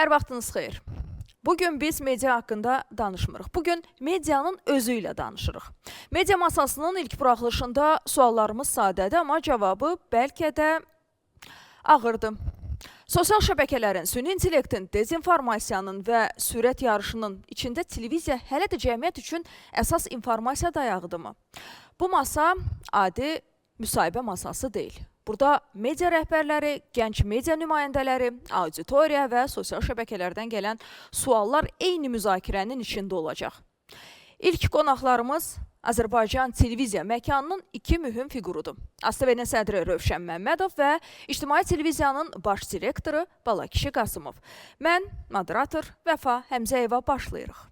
Hər vaxtınız xeyir. Bugün biz media haqqında danışmırıq. Bugün medianın özü ilə danışırıq. Media masasının ilk buraxılışında suallarımız sadədir, amma cavabı bəlkə də ağırdır. Sosial şəbəkələrin, süni intellektin, dezinformasiyanın və sürət yarışının içində televiziya hələ də cəmiyyət üçün əsas informasiya dayağıdırmı? Bu masa adi müsahibə masası deyil. Burada media rəhbərləri, gənc media nümayəndələri, auditoriya və sosial şəbəkələrdən gələn suallar eyni müzakirənin içində olacaq. İlk qonaqlarımız Azərbaycan televiziya məkanının iki mühüm figurudur. ASTV-nin sədri Rövşən Məmmədov və İctimai televiziyanın baş direktoru Balakişi Qasımov. Mən, moderator Vəfa Həmzəyeva başlayırıq.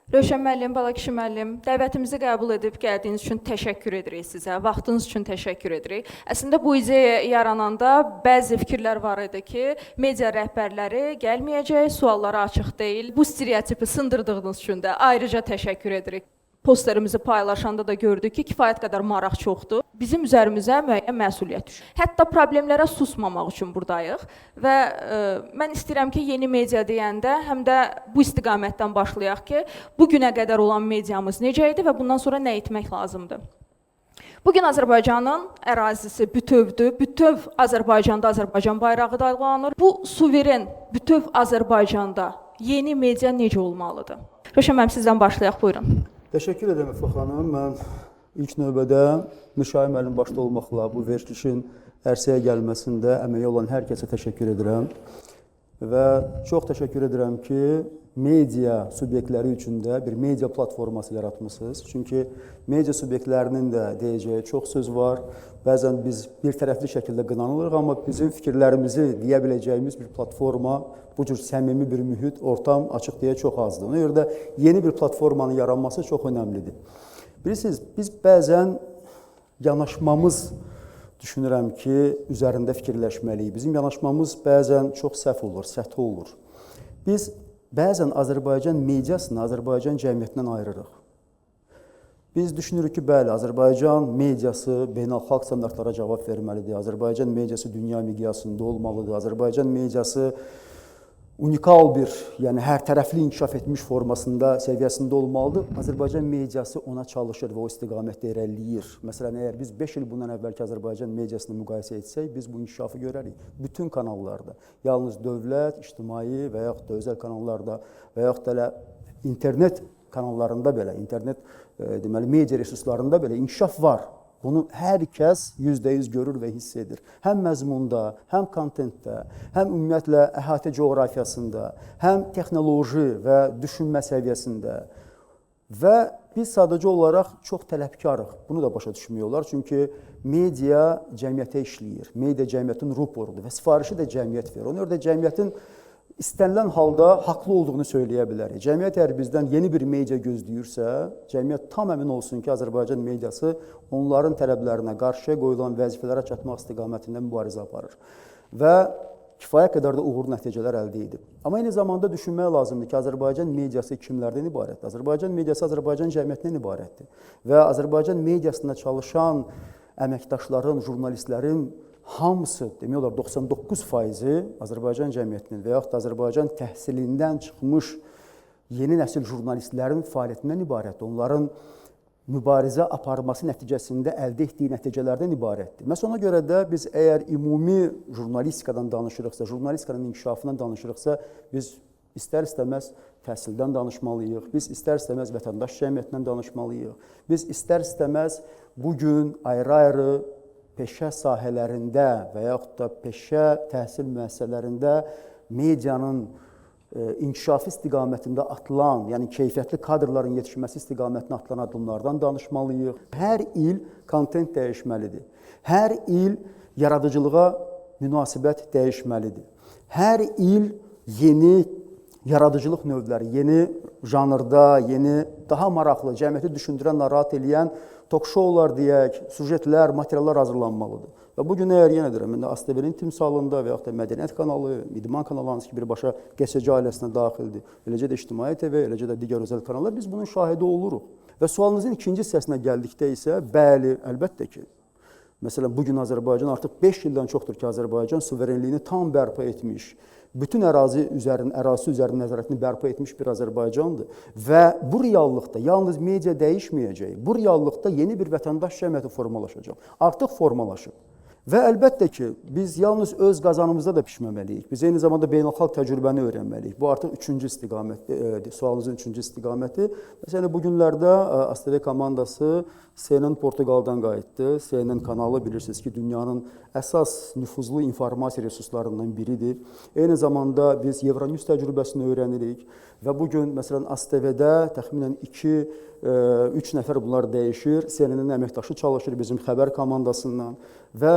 Rövşən müəllim, Balakişi müəllim, dəvətimizi qəbul edib gəldiyiniz üçün təşəkkür edirik sizə, vaxtınız üçün təşəkkür edirik. Əslində bu ideya yarananda bəzi fikirlər var idi ki, media rəhbərləri gəlməyəcək, suallara açıq deyil. Bu stereotipi sındırdığınız üçün də ayrıca təşəkkür edirik. Posterimizi paylaşanda da gördük ki, kifayət qədər maraq çoxdur. Bizim üzərimizə müəyyən məsuliyyət düşür. Hətta problemlərə susmamaq üçün buradayıq və mən istəyirəm ki, yeni media deyəndə həm də bu istiqamətdən başlayaq ki, bu günə qədər olan mediamız necə idi və bundan sonra nə etmək lazımdır? Bugün Azərbaycanın ərazisi bütövdür. Bütöv Azərbaycanda Azərbaycan bayrağı dalğalanır. Bu suveren bütöv Azərbaycanda yeni media necə olmalıdır? Rövşən müəllim, sizdən başlayaq, buyurun. Təşəkkür edirəm Vəfa xanım. Mən ilk növbədə Müşahi müəllim başda olmaqla bu verilişin ərsəyə gəlməsində əməyi olan hər kəsə təşəkkür edirəm. Və çox təşəkkür edirəm ki, media subyektləri üçün də bir media platforması yaratmışsınız. Çünki media subyektlərinin də deyəcəyi çox söz var. Bəzən biz bir tərəfli şəkildə qınanılırıq, amma bizim fikirlərimizi deyə biləcəyimiz bir platforma, bu cür səmimi bir mühit, ortam açıq deyə çox azdır. Ona görə də yeni bir platformanın yaranması çox önəmlidir. Bilirsiniz, biz bəzən yanaşmamız düşünürəm ki, üzərində fikirləşməliyik. Bizim yanaşmamız bəzən çox səhv olur, səthi olur. Biz bəzən Azərbaycan mediasını Azərbaycan cəmiyyətindən ayırırıq. Biz düşünürük ki, bəli, Azərbaycan mediası beynəlxalq standartlara cavab verməlidir. Azərbaycan mediası dünya miqyasında olmalıdır. Azərbaycan mediası unikal bir, yəni hər tərəfli inkişaf etmiş formasında, səviyyəsində olmalıdır. Azərbaycan mediası ona çalışır və o istiqamətdə irəliləyir. Məsələn, əgər biz 5 il bundan əvvəlki Azərbaycan mediasını müqayisə etsək, biz bu inkişafı görərik. Bütün kanallarda, yalnız dövlət, ictimai və yaxud da özəl kanallarda və yaxud da internet kanallarında belə, internet deməli, media resurslarında belə inkişaf var. Bunu hər kəs %100 görür və hiss edir. Həm məzmunda, həm kontentdə, həm ümumiyyətlə əhatə coğrafiyasında, həm texnoloji və düşünmə səviyyəsində. Və biz sadəcə olaraq çox tələbkarıq. Bunu da başa düşmək olar. Çünki media cəmiyyətə işləyir. Media cəmiyyətin ruporudur və sifarişi də cəmiyyət verir. Ona görə də cəmiyyətin İstənilən halda haqlı olduğunu söyləyə bilərik. Cəmiyyət əgər bizdən yeni bir media gözləyirsə, cəmiyyət tam əmin olsun ki, Azərbaycan mediası onların tələblərinə, qarşıya qoyulan vəzifələrə çatmaq istiqamətində mübarizə aparır. Və kifayət qədər də uğurlu nəticələr əldə edib. Amma eyni zamanda düşünmək lazımdır ki, Azərbaycan mediası kimlərdən ibarətdir? Azərbaycan mediası Azərbaycan cəmiyyətindən ibarətdir. Və Azərbaycan mediasında çalışan əməkdaşların, jurnalistlərin hamısı, demək olar 99%-i Azərbaycan cəmiyyətinin və yaxud da Azərbaycan təhsilindən çıxmış yeni nəsil jurnalistlərin fəaliyyətindən ibarətdir. Onların mübarizə aparması nəticəsində əldə etdiyi nəticələrdən ibarətdir. Məhz ona görə də biz əgər ümumi jurnalistikadan danışırıqsa, jurnalistikanın inkişafından danışırıqsa, biz istər-istəməz təhsildən danışmalıyıq, biz istər-istəməz vətəndaş cəmiyyətindən danışmalıyıq, biz istər-istəməz bugün ayrı-ayrı peşə sahələrində və yaxud da peşə təhsil müəssisələrində medianın inkişafı istiqamətində atılan, yəni keyfiyyətli kadrların yetişməsi istiqamətində atılan addımlardan danışmalıyıq. Hər il kontent dəyişməlidir. Hər il yaradıcılığa münasibət dəyişməlidir. Hər il yeni yaradıcılıq növləri, yeni janrda, yeni, daha maraqlı, cəmiyyəti düşündürən, narahat edən tok-şoular deyək, sujetlər, materiallar hazırlanmalıdır. Və bugün əgər yenə deyirəm, ASTV-nin timsalında və yaxud da Mədəniyyət kanalı, İdman kanalı hansı ki, birbaşa GSC ailəsinə daxildir, eləcə də İctimai TV, eləcə də digər özəl kanallar, biz bunun şahidi oluruq. Və sualınızın ikinci hissəsinə gəldikdə isə, bəli, əlbəttə ki, Məsələn, bugün Azərbaycan artıq 5 ildən çoxdur ki, Azərbaycan suverenliyini tam bərpa etmiş, bütün ərazisi üzərində nəzarətini bərpa etmiş bir Azərbaycandır. Və bu reallıqda yalnız media dəyişməyəcək, bu reallıqda yeni bir vətəndaş cəmiyyəti formalaşacaq. Artıq formalaşıb. Və əlbəttə ki, biz yalnız öz qazanımızda da pişməməliyik. Biz eyni zamanda beynəlxalq təcrübəni öyrənməliyik. Bu artıq üçüncü istiqamətdir, sualınızın üçüncü istiqaməti. Məsələn, bu günlərdə ASTV komandası CNN Portuqaldan qayıtdı. CNN kanalı bilirsiniz ki, dünyanın əsas nüfuzlu informasiya resurslarından biridir. Eyni zamanda biz Euronews təcrübəsini öyrənirik. Və bugün, məsələn, ASTV-də təxminən 2-3 nəfər bunlar dəyişir. CNN-in əməkdaşı çalışır bizim xəbər komandasından və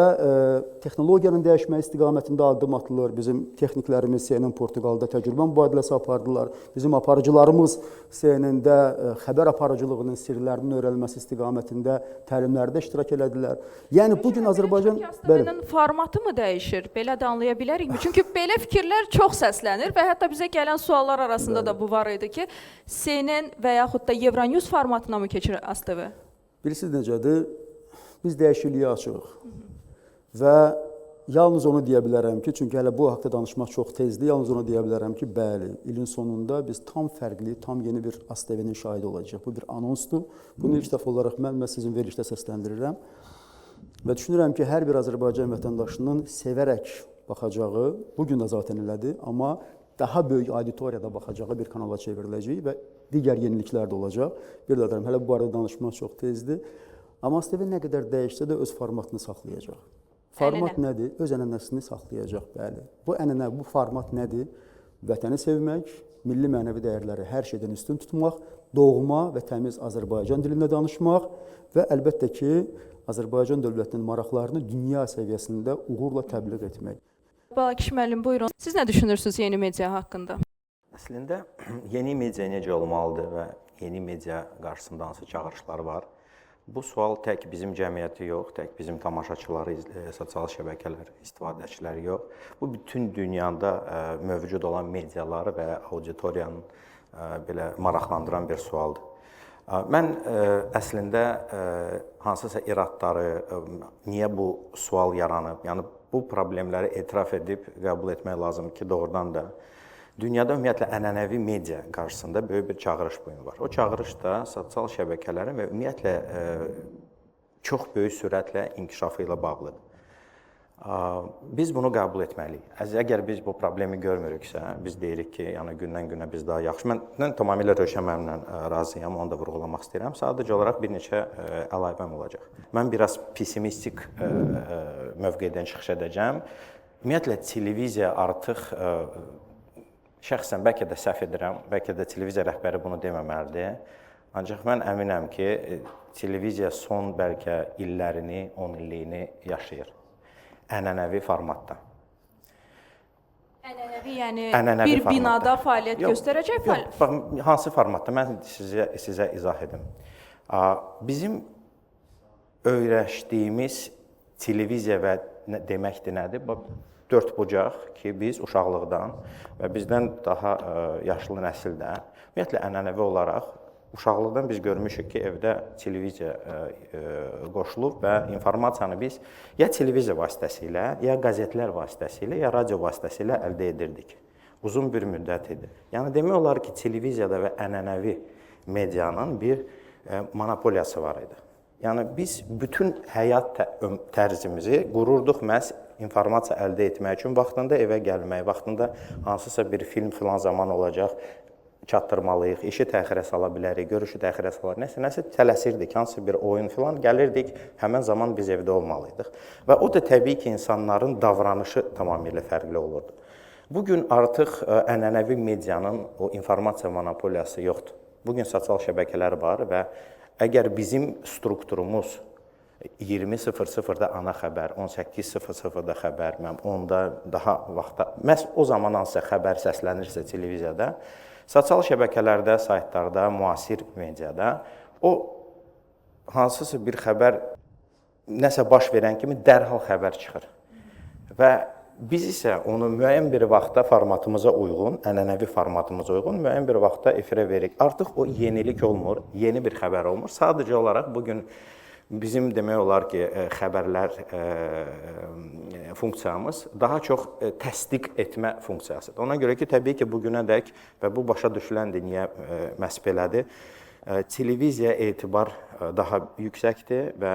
texnologiyanın dəyişməyi istiqamətində addım atılır. Bizim texniklərimiz CNN Portuqalda təcrübə mübadiləsi apardılar. Bizim aparıcılarımız CNN-də xəbər aparıcılığının sirlərinin öyrənilməsi istiqamətində təlimlərdə iştirak elədilər. Yəni, bugün Azərbaycan... ASTV-nin formatı mı dəyişir? Belə də anlaya bilərikmi? Çünki belə fikirlər çox səslənir və hətta bizə gələn suallar arasında da bu var idi ki, CNN və yaxud da Euronews formatına mı keçir ASTV? Bilirsiniz necədir? Biz dəyişikliyə açığıq. Və yalnız onu deyə bilərəm ki, çünki hələ bu haqda danışmaq çox tezdir, yalnız onu deyə bilərəm ki, bəli, ilin sonunda biz tam fərqli, tam yeni bir ASTV-nin şahidi olacaq. Bu bir anonsdur. Bunu ilk dəfə olaraq mən sizin verilişdə səsləndirirəm. Və düşünürəm ki, hər bir Azərbaycan vətəndaşının sevərək baxacağı, bugün də zaten elədir, amma daha böyük auditoriyada baxacağı bir kanala çevriləcək və digər yeniliklər də olacaq. Bir də deyirəm, hələ bu barədə danışmaq çox tezdir. Amma ASTV nə qədər dəyişsə də öz formatını saxlayacaq. Format nədir? Öz ənənəsini saxlayacaq, bəli. Bu ənənə, bu format nədir? Vətəni sevmək, milli mənəvi dəyərləri hər şeydən üstün tutmaq, doğma və təmiz Azərbaycan dilində danışmaq və əlbəttə ki, Azərbaycan dövlətinin maraqlarını dünya səviyyəsində uğurla təbliğ etmək. Balakiş müəllim, buyurun. Siz nə düşünürsünüz yeni media haqqında? Əslində, yeni media necə olmalıdır və yeni media qarşısında hansı çağırışlar var? Bu sual tək bizim cəmiyyəti yox, tək bizim tamaşaçıları, sosial şəbəkələr istifadəçiləri yox. Bu bütün dünyada mövcud olan mediaları və auditoriyanın belə maraqlandıran bir sualdır. Mən əslində hansısa iradları, niyə bu sual yaranıb, yəni bu problemləri etiraf edib qəbul etmək lazım ki, doğrudan da dünyada ümumiyyətlə ənənəvi media qarşısında böyük bir çağırış bu gün var. O çağırış da sosial şəbəkələrin və ümumiyyətlə çox böyük sürətlə inkişafı ilə bağlıdır. Biz bunu qəbul etməliyik. Əgər biz bu problemi görmürüksə, biz deyirik ki, yəni gündən-günə biz daha yaxşı. Mən tamamilə Rövşən müəllimlə razıyam, onu da vurğulamaq istəyirəm. Sadəcə olaraq bir neçə əlavəm olacaq. Mən biraz pessimistik mövqedən çıxış edəcəm. Ümumiyyətlə televiziya artıq şəxsən bəlkə də səhv edirəm, bəlkə də televiziya rəhbəri bunu deməməlidir. Ancaq mən əminəm ki, televiziya son bəlkə illərini, 10 illiyini yaşayır. Ənənəvi formatda. Ənənəvi, yəni bir binada fəaliyyət göstərəcək? Yox, hansı formatda? Mən sizə izah edim. Bizim öyrəşdiyimiz televiziya və deməkdir nədir? 4 bucaq ki, biz uşaqlıqdan və bizdən daha yaşlı nəsildə, ümumiyyətlə ənənəvi olaraq uşaqlıqdan biz görmüşük ki, evdə televiziya qoşulub və informasiyanı biz ya televiziya vasitəsilə, ya qəzetlər vasitəsilə, ya radio vasitəsilə əldə edirdik. Uzun bir müddət idi. Yəni, demək olar ki, televiziyada və ənənəvi medianın bir monopoliyası var idi. Yəni, biz bütün həyat tərzimizi qururduq məhz informasiya əldə etmək üçün, vaxtında evə gəlmək, vaxtında hansısa bir film filan zaman olacaq, çatdırmalıyıq, işi təxirə sala bilərik, görüşü təxirə salarıq, nəsə tələsirdik, hansısa bir oyun filan gəlirdik, həmən zaman biz evdə olmalıydıq. Və o da təbii ki, insanların davranışı tamamilə fərqli olurdu. Bugün artıq ənənəvi medianın o informasiya monopoliyası yoxdur. Bugün sosial şəbəkələr var və əgər bizim strukturumuz 20:00-da ana xəbər, 18:00-da xəbər, 10-da daha vaxtda, məhz o zaman hansısa xəbər səslənirsə televiziyada, sosial şəbəkələrdə, saytlarda, müasir mediada o hansısa bir xəbər nəsə baş verən kimi dərhal xəbər çıxır. Və biz isə onu müəyyən bir vaxtda formatımıza uyğun, ənənəvi formatımıza uyğun müəyyən bir vaxtda efirə veririk. Artıq o yenilik olmur, yeni bir xəbər olmur. Sadəcə olaraq bugün bizim demək olar ki, xəbərlər funksiyamız daha çox təsdiq etmə funksiyasıdır. Ona görə ki, təbii ki, bu günədək və bu başa düşüləndir, niyə məhz belədir, televiziyaya etibar daha yüksəkdir və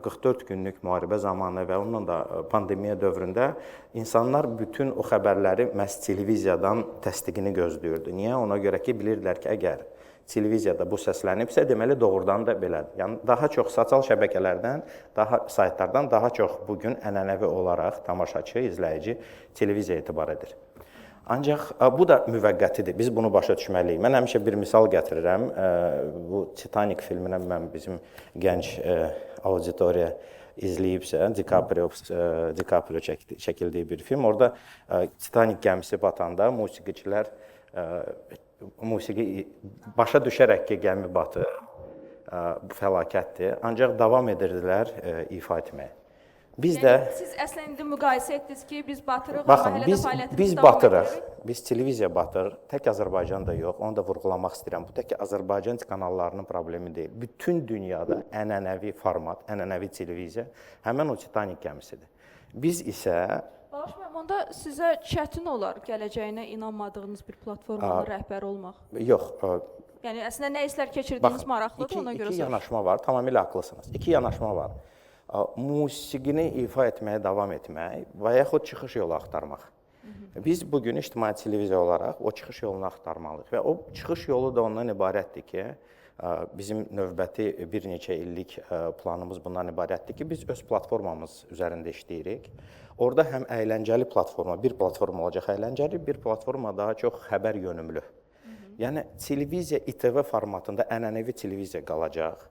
44 günlük müharibə zamanı və onunla da pandemiya dövründə insanlar bütün o xəbərləri məhz televiziyadan təsdiqini gözləyirdi. Niyə? Ona görə ki, bilirdilər ki, əgər televiziyada bu səslənibsə, deməli doğrudan da belədir. Yəni daha çox sosial şəbəkələrdən, saytlardan daha çox bu gün ənənəvi olaraq tamaşaçı, izləyici televiziyaya etibar edir. Ancaq bu da müvəqqətidir. Biz bunu başa düşməliyik. Mən həmişə bir misal gətirirəm. Bu Titanic filminə mən bizim gənc auditoriya izləyibsə, DiCaprio çəkildiyi bir film. Orada Titanic gəmisi batanda musiqiçilər musiqi başa düşərək ki, gəmi batır, bu fəlakətdir. Ancaq davam edirdilər ifa etməyə. Biz də siz əslən indi müqayisə etdiniz ki, biz batırıq, baxın, amma hələ də fəaliyyətimiz biz davam batırıq. edirik. Biz televiziya batır. Tək Azərbaycanda yox. Onu da vurğulamaq istəyirəm. Bu tək Azərbaycan kanallarının problemi deyil. Bütün dünyada ənənəvi format, ənənəvi televiziya həmin o Titanic gəmisidir. Biz isə Bağışlayın, onda sizə çətin olar gələcəyinə inanmadığınız bir platformanın rəhbəri olmaq. yox, Yəni əslində nə hisslər keçirdiyiniz maraqlıdır, ona görə iki yanaşma var. Tamamilə haqlısınız. İki yanaşma var. Musiqini ifa etməyə davam etmək və yaxud çıxış yolu axtarmaq. Biz bugün ictimai televiziya olaraq o çıxış yolunu axtarmalıyıq və o çıxış yolu da ondan ibarətdir ki, bizim növbəti bir neçə illik planımız bundan ibarətdir ki, biz öz platformamız üzərində işləyirik. Orada həm əyləncəli platforma, bir platforma olacaq əyləncəli, bir platforma daha çox xəbər yönümlü. Yəni televiziya İTV formatında ənənəvi televiziya qalacaq.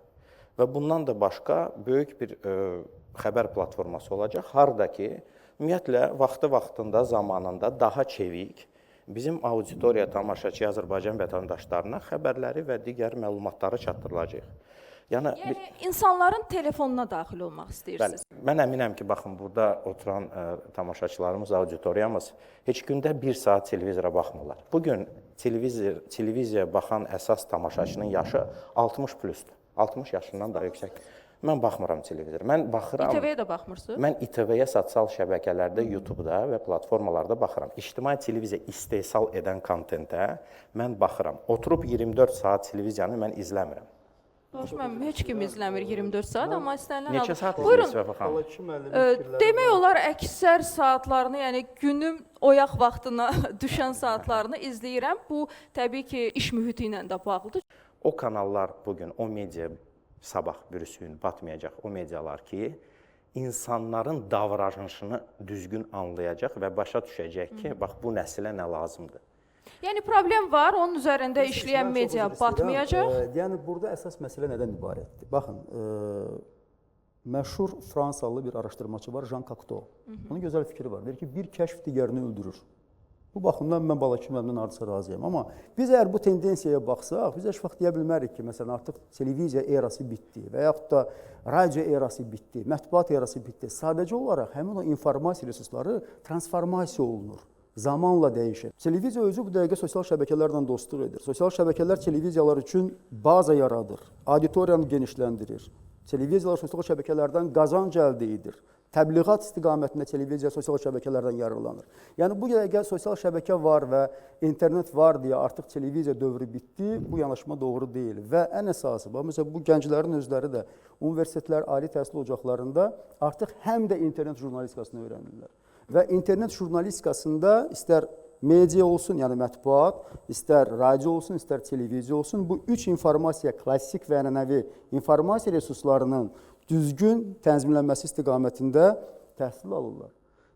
Və bundan da başqa böyük bir xəbər platforması olacaq. Harda ki, ümumiyyətlə, vaxtında, zamanında daha çevik bizim auditoriya, tamaşaçı, Azərbaycan vətəndaşlarına xəbərləri və digər məlumatları çatdırılacaq. Yəni insanların telefonuna daxil olmaq istəyirsiniz. Bəli, mən əminəm ki, baxın, burada oturan tamaşaçılarımız, auditoriyamız heç gündə 1 saat televizora baxmırlar. Bugün televiziyaya baxan əsas tamaşaçının yaşı 60 plusdur. 60 yaşından da yüksək. Mən baxmıram televizora. Mən baxıram. İTV-yə də baxmırsınız? Mən İTV-yə sosial şəbəkələrdə, YouTube-da və platformalarda baxıram. İctimai televiziya istehsal edən kontentə mən baxıram. Oturub 24 saat televiziyanı mən izləmirəm. Mən heç kim izləmir 24 saat, amma istənilən Neçə saat Buyurun. izləyirsən? Demək olar əksər saatlarını, yəni günüm oyaq vaxtına düşən saatlarını izləyirəm. Bu təbii ki, iş mühiti ilə də bağlıdır. O kanallar bugün, o media sabah bürüsün batmayacaq o medialar ki, insanların davranışını düzgün anlayacaq və başa düşəcək ki, bax bu nəsilə nə lazımdır. Yəni problem var, onun üzərində işləyən media batmayacaq. Yəni burada əsas məsələ nədən ibarətdir? Baxın, məşhur Fransalı bir araşdırmacı var, Jean Cocteau. Onun gözəl fikri var. Deyir ki, bir kəşf digərini öldürür. Bu baxımdan mən Balakü müəllimdən hardasa razıyam. Amma biz əgər bu tendensiyaya baxsaq, biz heç vaxt deyə bilmərik ki, məsələn, artıq televiziya erası bitdi və yaxud da radio erası bitdi, mətbuat erası bitdi. Sadəcə olaraq həmin o informasiya resursları transformasiya olunur. Zamanla dəyişir. Televiziya özü bu dəqiqə sosial şəbəkələrlə dostluq edir. Sosial şəbəkələr televiziyalar üçün baza yaradır, auditoriyanı genişləndirir. Televiziyalar sosial şəbəkələrdən qazanc əldə edir. Təbliğat istiqamətində televiziya sosial şəbəkələrdən yararlanır. Yəni bu dəqiqə sosial şəbəkə var və internet var deyə artıq televiziya dövrü bitdi. Bu yanaşma doğru deyil və ən əsası, məsələn, bu gənclərin özləri də universitetlər, ali təhsil ocaqlarında artıq həm də internet jurnalistikasını öyrənirlər. Və internet jurnalistikasında istər media olsun, yəni mətbuat, istər radio olsun, istər televiziya olsun, bu üç informasiya, klassik və ənənəvi informasiya resurslarının düzgün tənzimlənməsi istiqamətində təhsil alırlar.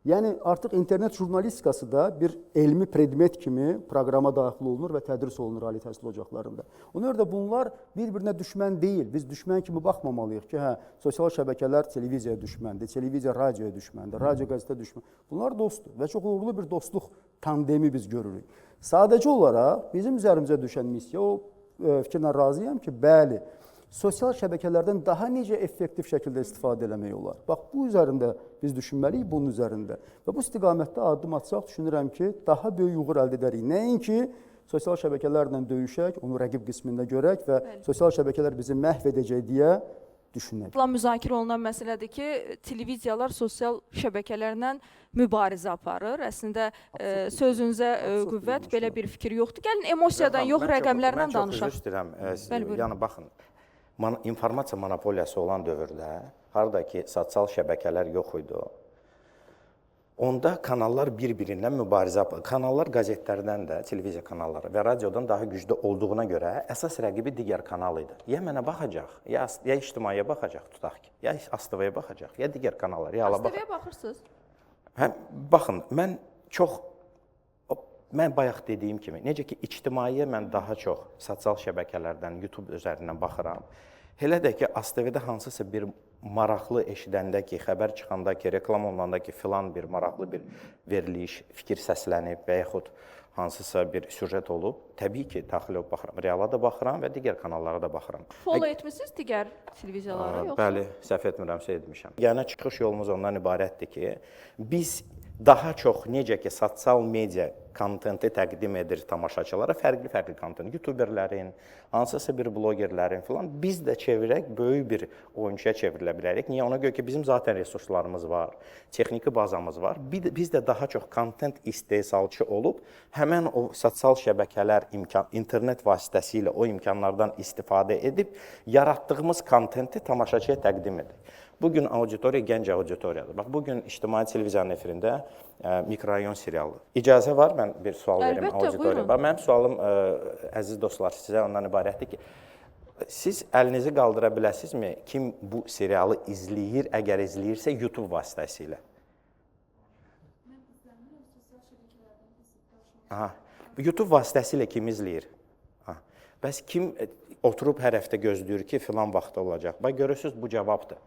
Yəni artıq internet jurnalistikası da bir elmi predmet kimi proqrama daxil olunur və tədris olunur ali təhsil ocaqlarında. Ona görə də bunlar bir-birinə düşmən deyil. Biz düşmən kimi baxmamalıyıq ki, sosial şəbəkələr televiziyaya düşməndir, televiziya radioya düşməndir, radio qəzetə düşməndir. Bunlar dostdur və çox uğurlu bir dostluq tandemi biz görürük. Sadəcə olaraq bizim üzərimizə düşən missiya, o fikirlə razıyam ki, bəli, sosial şəbəkələrdən daha necə effektiv şəkildə istifadə eləmək olar. Bax, bu üzərində biz düşünməliyik, bunun üzərində. Və bu istiqamətdə addım atsaq, düşünürəm ki, daha böyük uğur əldə edərik. Nəinki sosial şəbəkələrlə döyüşək, onu rəqib qismində görək və sosial şəbəkələr bizi məhv edəcək deyə düşünək. Plan müzakirə olunan məsələdir ki, televiziyalar sosial şəbəkələrlə mübarizə aparır. Əslində sözünüzə qüvvət, belə bir fikir yoxdur. Gəlin emosiyadan yox, rəqəmlərdən danışaq. Mən çox üzr istəyirəm. Yəni baxın, informasiya monopoliyası olan dövrdə, harada ki sosial şəbəkələr yox idi, onda kanallar bir-birindən mübarizə aparır. Kanallar qəzetlərdən də, televiziya kanalları və radiodan daha güclü olduğuna görə əsas rəqibi digər kanal idi. Ya mənə baxacaq, ya ictimaiyyəyə baxacaq, tutaq ki, ya ASTV-yə baxacaq, ya digər kanallar, ya ala baxacaq. ASTV-yə baxırsınız? Baxın, mən bayaq dediyim kimi, necə ki ictimaiyyəyə mən daha çox sosial şəbəkələrdən, YouTube üzərindən baxıram. Elə də ki, ASTV-də hansısa bir maraqlı eşidəndə ki, xəbər çıxanda ki, reklam olunanda ki, filan bir maraqlı bir veriliş, fikir səslənib və yaxud hansısa bir süjet olub, təbii ki, daxil olub baxıram. Reala da baxıram və digər kanallara da baxıram. Follow etmisiniz digər televiziyalara yoxsa? Bəli, səhv etmirəmsə etmişəm. Yəni çıxış yolumuz ondan ibarətdir ki, biz daha çox necə ki sosial media kontenti təqdim edir tamaşaçılara, fərqli kontent, youtuberlərin, hansısa bir blogerlərin filan, biz də çevirək, böyük bir oyunçuya çevrilə bilərik. Niyə? Ona görə ki, bizim zaten resurslarımız var, texniki bazamız var. Biz də daha çox kontent istehsalçı olub, həmən o sosial şəbəkələr, internet vasitəsilə o imkanlardan istifadə edib, yaratdığımız kontenti tamaşaçıya təqdim edirik. Bugün auditoriya gənc auditoriyadır. Bax, bugün İctimai Televiziyanın efirində Mikrorayon serialı. İcazə var, mən bir sual verim auditoriyaya. Bax, mənim sualım, əziz dostlar, sizə ondan ibarətdir ki, siz əlinizi qaldıra biləsinizmi, kim bu serialı izləyir, əgər izləyirsə YouTube vasitəsilə? Mən izləmirəm, sosial şəbəkələrdən. YouTube vasitəsilə kim izləyir? Bəs kim oturub hər həftə gözləyir ki, filan vaxtda olacaq? Bax, görürsünüz, bu cavabdır.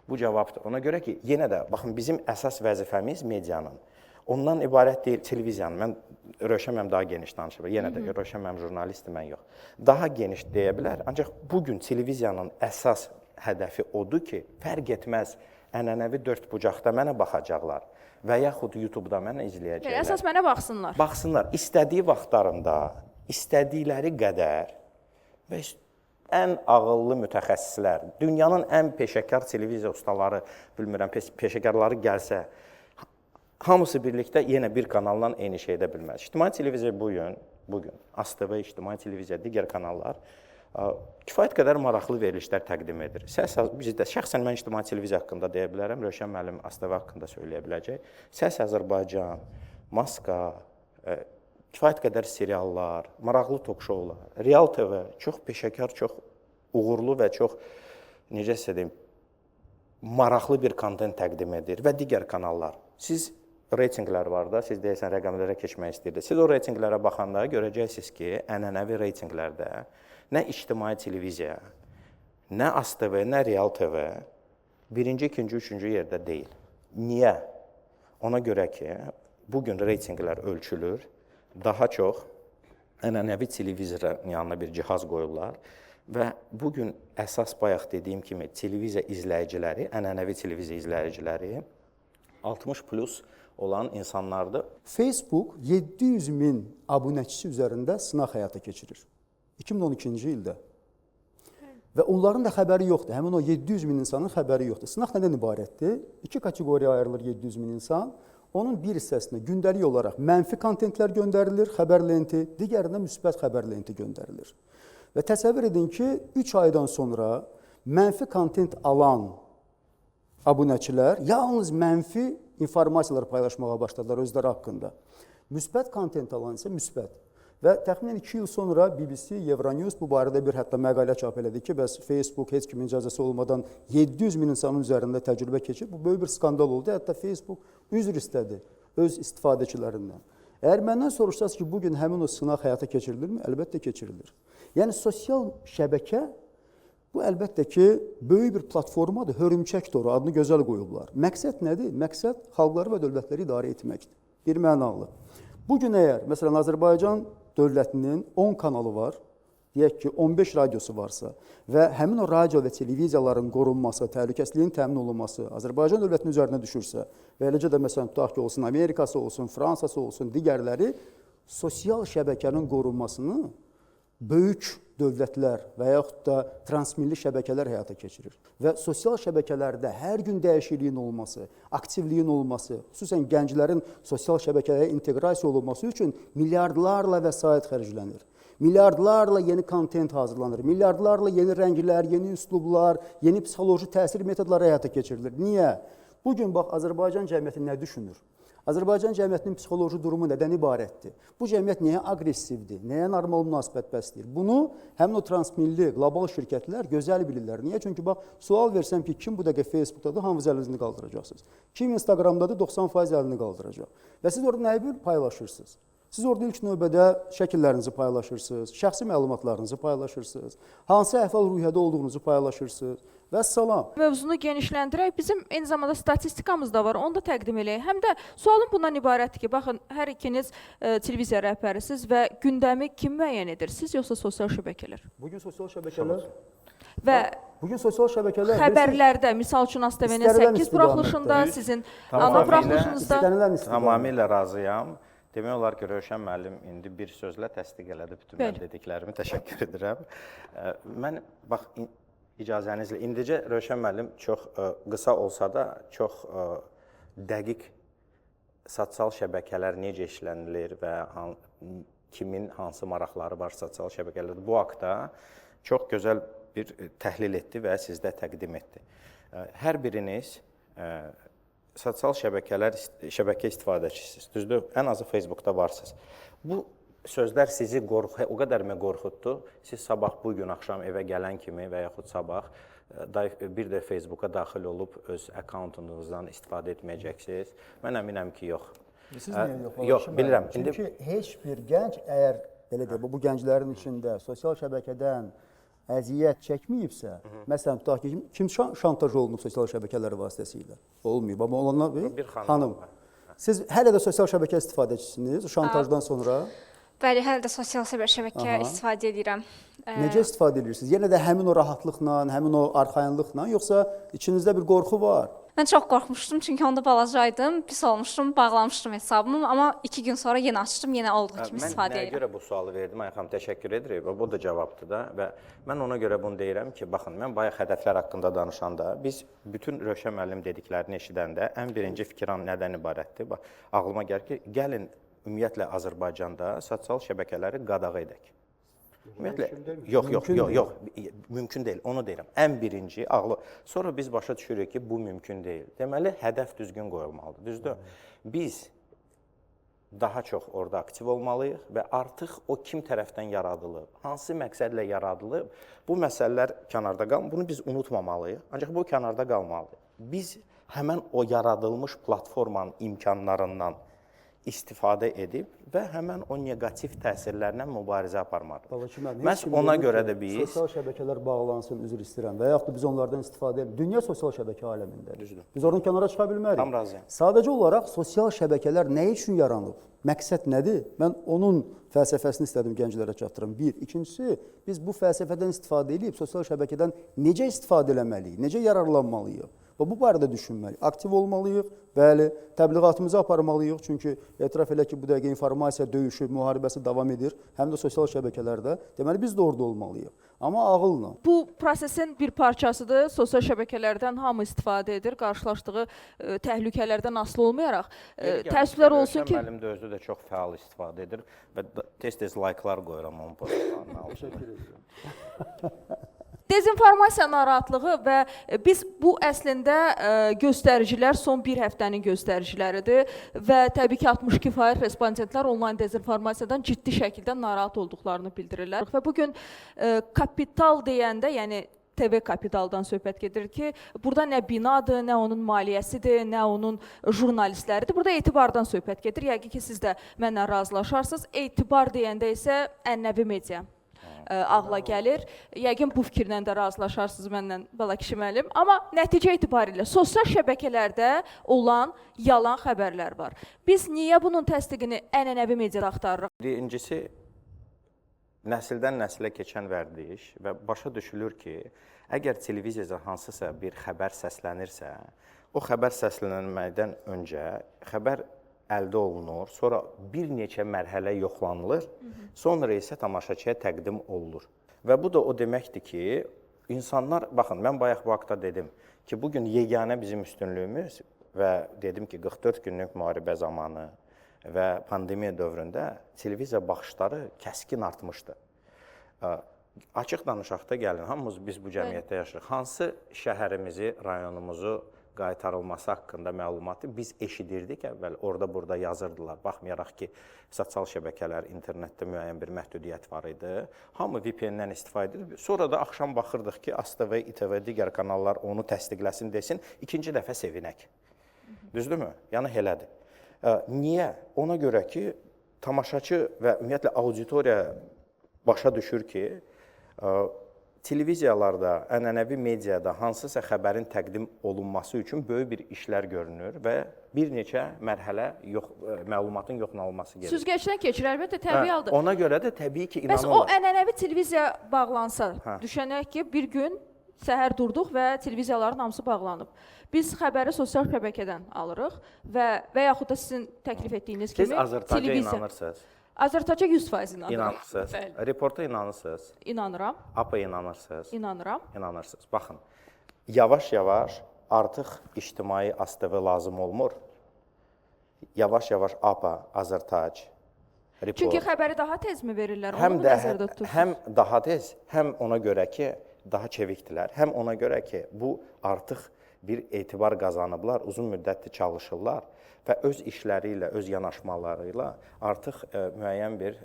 Bu cavabdır. Ona görə ki, yenə də, baxın, bizim əsas vəzifəmiz medianın. Ondan ibarət deyil, televiziyanın. Mən Rövşənəm daha geniş danışır. Yenə də Rövşənəm jurnalistdir, mən yox. Daha geniş deyə bilər. Ancaq bugün televiziyanın əsas hədəfi odur ki, fərq etməz, ənənəvi dörd bucaqda mənə baxacaqlar və yaxud YouTube-da mənə izləyəcəklər. Əsas mənə baxsınlar. Baxsınlar. İstədiyi vaxtlarında, istədikləri qədər və ən ağıllı mütəxəssislər, dünyanın ən peşəkar televiziya ustaları, bilmirəm, peşəkarları gəlsə, hamısı birlikdə yenə bir kanaldan eyni şey edə bilməz. İctimai televiziya bugün, ASTV, İctimai televiziya, digər kanallar kifayət qədər maraqlı verilişlər təqdim edir. Bizdə, şəxsən mən İctimai televiziya haqqında deyə bilərəm, Rövşən müəllim ASTV haqqında söyləyə biləcək. Səs Azərbaycan, Maska, kifayət qədər seriallar, maraqlı tok-şoular, Real TV çox peşəkar, çox uğurlu və çox, necəsə deyim, maraqlı bir kontent təqdim edir və digər kanallar. Siz reytinqlər var da, siz deyəsən rəqəmlərə keçmək istəyirsiniz. Siz o reytinqlərə baxanda görəcəksiniz ki, ənənəvi reytinqlərdə nə İctimai televiziya, nə ASTV, nə Real TV birinci, ikinci, üçüncü yerdə deyil. Niyə? Ona görə ki, bugün reytinqlər ölçülür. Daha çox ənənəvi televizorun yanına bir cihaz qoyurlar və bugün əsas bayaq dediyim kimi televiziya izləyiciləri, ənənəvi televiziya izləyiciləri 60+ olan insanlardır. Facebook 700 min abunəçisi üzərində sınaq həyata keçirir 2012-ci ildə. Və onların da xəbəri yoxdur. Həmin o 700 min insanın xəbəri yoxdur. Sınaq nədən ibarətdir? İki kateqoriyaya ayrılır 700 min insan. Onun bir hissəsinə gündəlik olaraq mənfi kontentlər göndərilir, xəbər lenti, digərinə müsbət xəbər lenti göndərilir. Və təsəvvür edin ki, 3 aydan sonra mənfi kontent alan abunəçilər yalnız mənfi informasiyalar paylaşmağa başladılar özləri haqqında. Müsbət kontent alan isə müsbət. Və təxminən 2 il sonra BBC, Euronews bu barədə bir hətta məqalə çap elədi ki, bəs Facebook heç kimin icazəsi olmadan 700 min insanın üzərində təcrübə keçib. Bu böyük bir skandal oldu. Hətta Facebook üzr istədi öz istifadəçilərindən. Əgər məndən soruşsaz ki, bugün həmin o sınaq həyata keçirilirmi? Əlbəttə keçirilir. Yəni, sosial şəbəkə bu əlbəttə ki, böyük bir platformadır. Hörümçək toru adını gözəl qoyublar. Məqsəd nədir? Məqsəd xalqları və dövlətləri idarə etməkdir. Bir mənalı. Bugün əgər, məsələn, Azərbaycan dövlətinin 10 kanalı var, deyək ki, 15 radiosu varsa və həmin o radio və televiziyaların qorunması, təhlükəsizliyin təmin olunması Azərbaycan dövlətinin üzərinə düşürsə və eləcə də, məsələn, tutaq ki, olsun Amerikası, olsun Fransası, olsun digərləri sosial şəbəkənin qorunmasını böyük dövlətlər və yaxud da transmilli şəbəkələr həyata keçirir. Və sosial şəbəkələrdə hər gün dəyişikliyin olması, aktivliyin olması, xüsusən gənclərin sosial şəbəkəyə inteqrasiya olunması üçün milyardlarla vəsait xərclənir. Milyardlarla yeni kontent hazırlanır, milyardlarla yeni rənglər, yeni üslublar, yeni psixoloji təsir metodları həyata keçirilir. Niyə? Bugün bax, Azərbaycan cəmiyyəti nə düşünür? Azərbaycan cəmiyyətinin psixoloji durumu nədən ibarətdir? Bu cəmiyyət nəyə aqressivdir, nəyə normal münasibət bəsləyir? Bunu həmin o transmilli, qlobal şirkətlər gözəl bilirlər. Niyə? Çünki bax, sual versəm ki, kim bu dəqiqə Facebookdadır, hamınız əlinizi qaldıracaqsınız. Kim Instagramdadır, 90% əlini qaldıracaq. Və siz orada nəyi paylaşırsınız? Siz orada ilk növbədə şəkillərinizi paylaşırsınız, şəxsi məlumatlarınızı paylaşırsınız, hansı əhval-ruhiyyədə olduğunuzu paylaşırsınız və salam. Mövzunu genişləndirək, bizim eyni zamanda statistikamız da var, onu da təqdim eləyək. Həm də sualım bundan ibarətdir ki, baxın, hər ikiniz televiziya rəhbərisiniz və gündəmi kim müəyyən edir? Siz yoxsa sosial şəbəkələr? Bugün sosial şəbəkələr və bugün sosial şəbəkələr xəbərlərdə, misal üçün ASTV-nin 8 buraxılışında, sizin ana buraxılışınızda tamamilə razıyam. Demək olar ki, Rövşən müəllim indi bir sözlə təsdiq elədi bütün mən dediklərimi. Təşəkkür edirəm. Mən, bax, icazənizlə, indicə Rövşən müəllim çox qısa olsa da, çox dəqiq sosial şəbəkələr necə işlənilir və kimin hansı maraqları var sosial şəbəkələrdə. Bu haqda çox gözəl bir təhlil etdi və sizdə təqdim etdi. Hər biriniz sosial şəbəkə istifadəçisiniz, düzdür? Ən azı Facebookda varsınız. Bu sözlər sizi o qədər mi qorxutdu? Siz sabah, bugün axşam evə gələn kimi və yaxud sabah bir də Facebooka daxil olub öz akkauntunuzdan istifadə etməyəcəksiniz? Mən əminəm ki, yox. Siz niyə yox? Yox, bilirəm. Çünki heç bir gənc əgər belə deyək, bu gənclərin içində sosial şəbəkədən əziyyət çəkməyibsə, məsələn, tutaq ki, kim şantaj olunub sosial şəbəkələr vasitəsilə? Olmayıb, amma olanlar bir xanım. Siz hələ də sosial şəbəkə istifadəçisiniz, şantajdan sonra? Bəli, hələ də sosial şəbəkə istifadə edirəm. Necə istifadə edirsiniz? Yenə də həmin o rahatlıqla, həmin o arxayınlıqla, yoxsa içinizdə bir qorxu var? Mən çox qorxmuşdum, çünki onda balacaydım, pis olmuşdum, bağlamışdım hesabımı, amma 2 gün sonra yenə açdım, yenə olduğu kimi istifadə edirəm. Mən nəyə görə bu sualı verdim, Ayxan, təşəkkür edirik, bu da cavabdır da və mən ona görə bunu deyirəm ki, baxın, mən bayaq hədəflər haqqında danışanda, biz bütün Rövşən müəllim dediklərini eşidəndə ən birinci fikir nədən ibarətdir? Ağlıma gəlir ki, gəlin ümumiyyətlə Azərbaycanda sosial şəbəkələri qadağa edək. Ümumiyyətlə, yox, mümkün deyil, onu deyirəm. Ən birinci ağlı. Sonra biz başa düşürük ki, bu mümkün deyil. Deməli, hədəf düzgün qoyulmalıdır, düzdür? Biz daha çox orada aktiv olmalıyıq və artıq o kim tərəfdən yaradılıb, hansı məqsədlə yaradılıb, bu məsələlər kənarda qalmalı, bunu biz unutmamalıyıq, ancaq bu kənarda qalmalıdır. Biz həmən o yaradılmış platformanın imkanlarından istifadə edib və həmən o negativ təsirlərlə mübarizə aparmalıyıq. Məhz ona görə də biz sosial şəbəkələr bağlansın, üzr istəyirəm və yaxud da biz onlardan istifadə edirik. Dünya sosial şəbəkə aləmindədir. Biz oradan kənara çıxa bilmərik. Tam razıyam. Sadəcə olaraq sosial şəbəkələr nə üçün yaranıb? Məqsəd nədir? Mən onun fəlsəfəsini istədim gənclərə çatdırım. Bir. İkincisi, biz bu fəlsəfədən istifadə edib sosial şəbəkədən necə istifadə etməliyik, necə yararlanmalıyıq? Və bu barədə düşünməliyik. Aktiv olmalıyıq, bəli, təbliğatımızı aparmalıyıq. Çünki etiraf elə ki, bu dəqiqə informasiya döyüşü, müharibəsi davam edir. Həm də sosial şəbəkələrdə. Deməli, biz də orada olmalıyıq. Amma ağılla. Bu prosesin bir parçasıdır. Sosial şəbəkələrdən hamı istifadə edir. Qarşılaşdığı təhlükələrdən asılı olmayaraq. Təəssüflər olsun ki... Müəllim də özü də çox fəal istifadə edir və tez-tez like'lar qoyuram onun postlarına. Təşəkkür edirəm. Dezinformasiya narahatlığı və biz bu əslində göstəricilər son bir həftənin göstəriciləridir və təbii ki 62% respondentlər onlayn dezinformasiyadan ciddi şəkildə narahat olduqlarını bildirirlər. Və bugün kapital deyəndə, yəni TV Kapitaldan söhbət gedir ki, burada nə binadır, nə onun maliyyəsidir, nə onun jurnalistləridir. Burada etibardan söhbət gedir. Yəqin ki, siz də mənlə razılaşarsınız. Etibar deyəndə isə ənənəvi media ağla gəlir. Yəqin bu fikirlə də razılaşarsınız mənlə Balakişi müəllim. Amma nəticə etibarilə sosial şəbəkələrdə olan yalan xəbərlər var. Biz niyə bunun təsdiqini ənənəvi mediada axtarırıq? Birincisi, nəsildən nəsilə keçən vərdiş və başa düşülür ki, əgər televiziyada hansısa bir xəbər səslənirsə, o xəbər səslənməkdən öncə xəbər əldə olunur, sonra bir neçə mərhələ yoxlanılır, sonra isə tamaşaçıya təqdim olunur. Və bu da o deməkdir ki, insanlar, baxın, mən bayaq bu haqda dedim ki, bugün yeganə bizim üstünlüyümüz və dedim ki, 44 günlük müharibə zamanı və pandemiya dövründə televiziya baxışları kəskin artmışdı. Açıq danışaq da gəlin, hamımız biz bu cəmiyyətdə yaşayırıq. Hansı şəhərimizi, rayonumuzu qaytarılması haqqında məlumatı biz eşidirdik əvvəl, orada-burada yazırdılar. Baxmayaraq ki, sosial şəbəkələr, internetdə müəyyən bir məhdudiyyət var idi. Hamı VPN-dən istifadə edir. Sonra da axşam baxırdıq ki, ASTV, İTV, digər kanallar onu təsdiqləsin, desin, ikinci dəfə sevinək. Düzdürmü? Yəni elədir. Niyə? Ona görə ki, tamaşaçı və ümumiyyətlə auditoriya başa düşür ki, televiziyalarda, ənənəvi mediada hansısa xəbərin təqdim olunması üçün böyük bir işlər görünür və bir neçə mərhələ məlumatın yoxlanılması gedir. Süzgəcdən keçir, əlbəttə, təbii haldır. Ona görə də təbii ki, Bəs o inanırlar. ənənəvi televiziya bağlansa, düşənək ki, bir gün səhər durduq və televiziyaların hamısı bağlanıb. Biz xəbəri sosial şəbəkədən alırıq və yaxud da sizin təklif etdiyiniz kimi Siz Azərtac'a inanırsınız. Azərtac'a 100% inanıram. İnanırsınız. Reporta inanırsınız. İnanıram. APA inanırsınız. İnanıram. İnanırsınız. Baxın, yavaş-yavaş artıq ictimai ASTV lazım olmur. Yavaş-yavaş APA, Azərtac, Report. Çünki xəbəri daha tezmi verirlər? Həm Onu də da nəzərdə tutursunuz. həm daha tez, həm ona görə ki, daha çevikdilər. Həm ona görə ki, bu artıq bir etibar qazanıblar, uzun müddətdir çalışırlar və öz işləri ilə, öz yanaşmaları ilə artıq müəyyən bir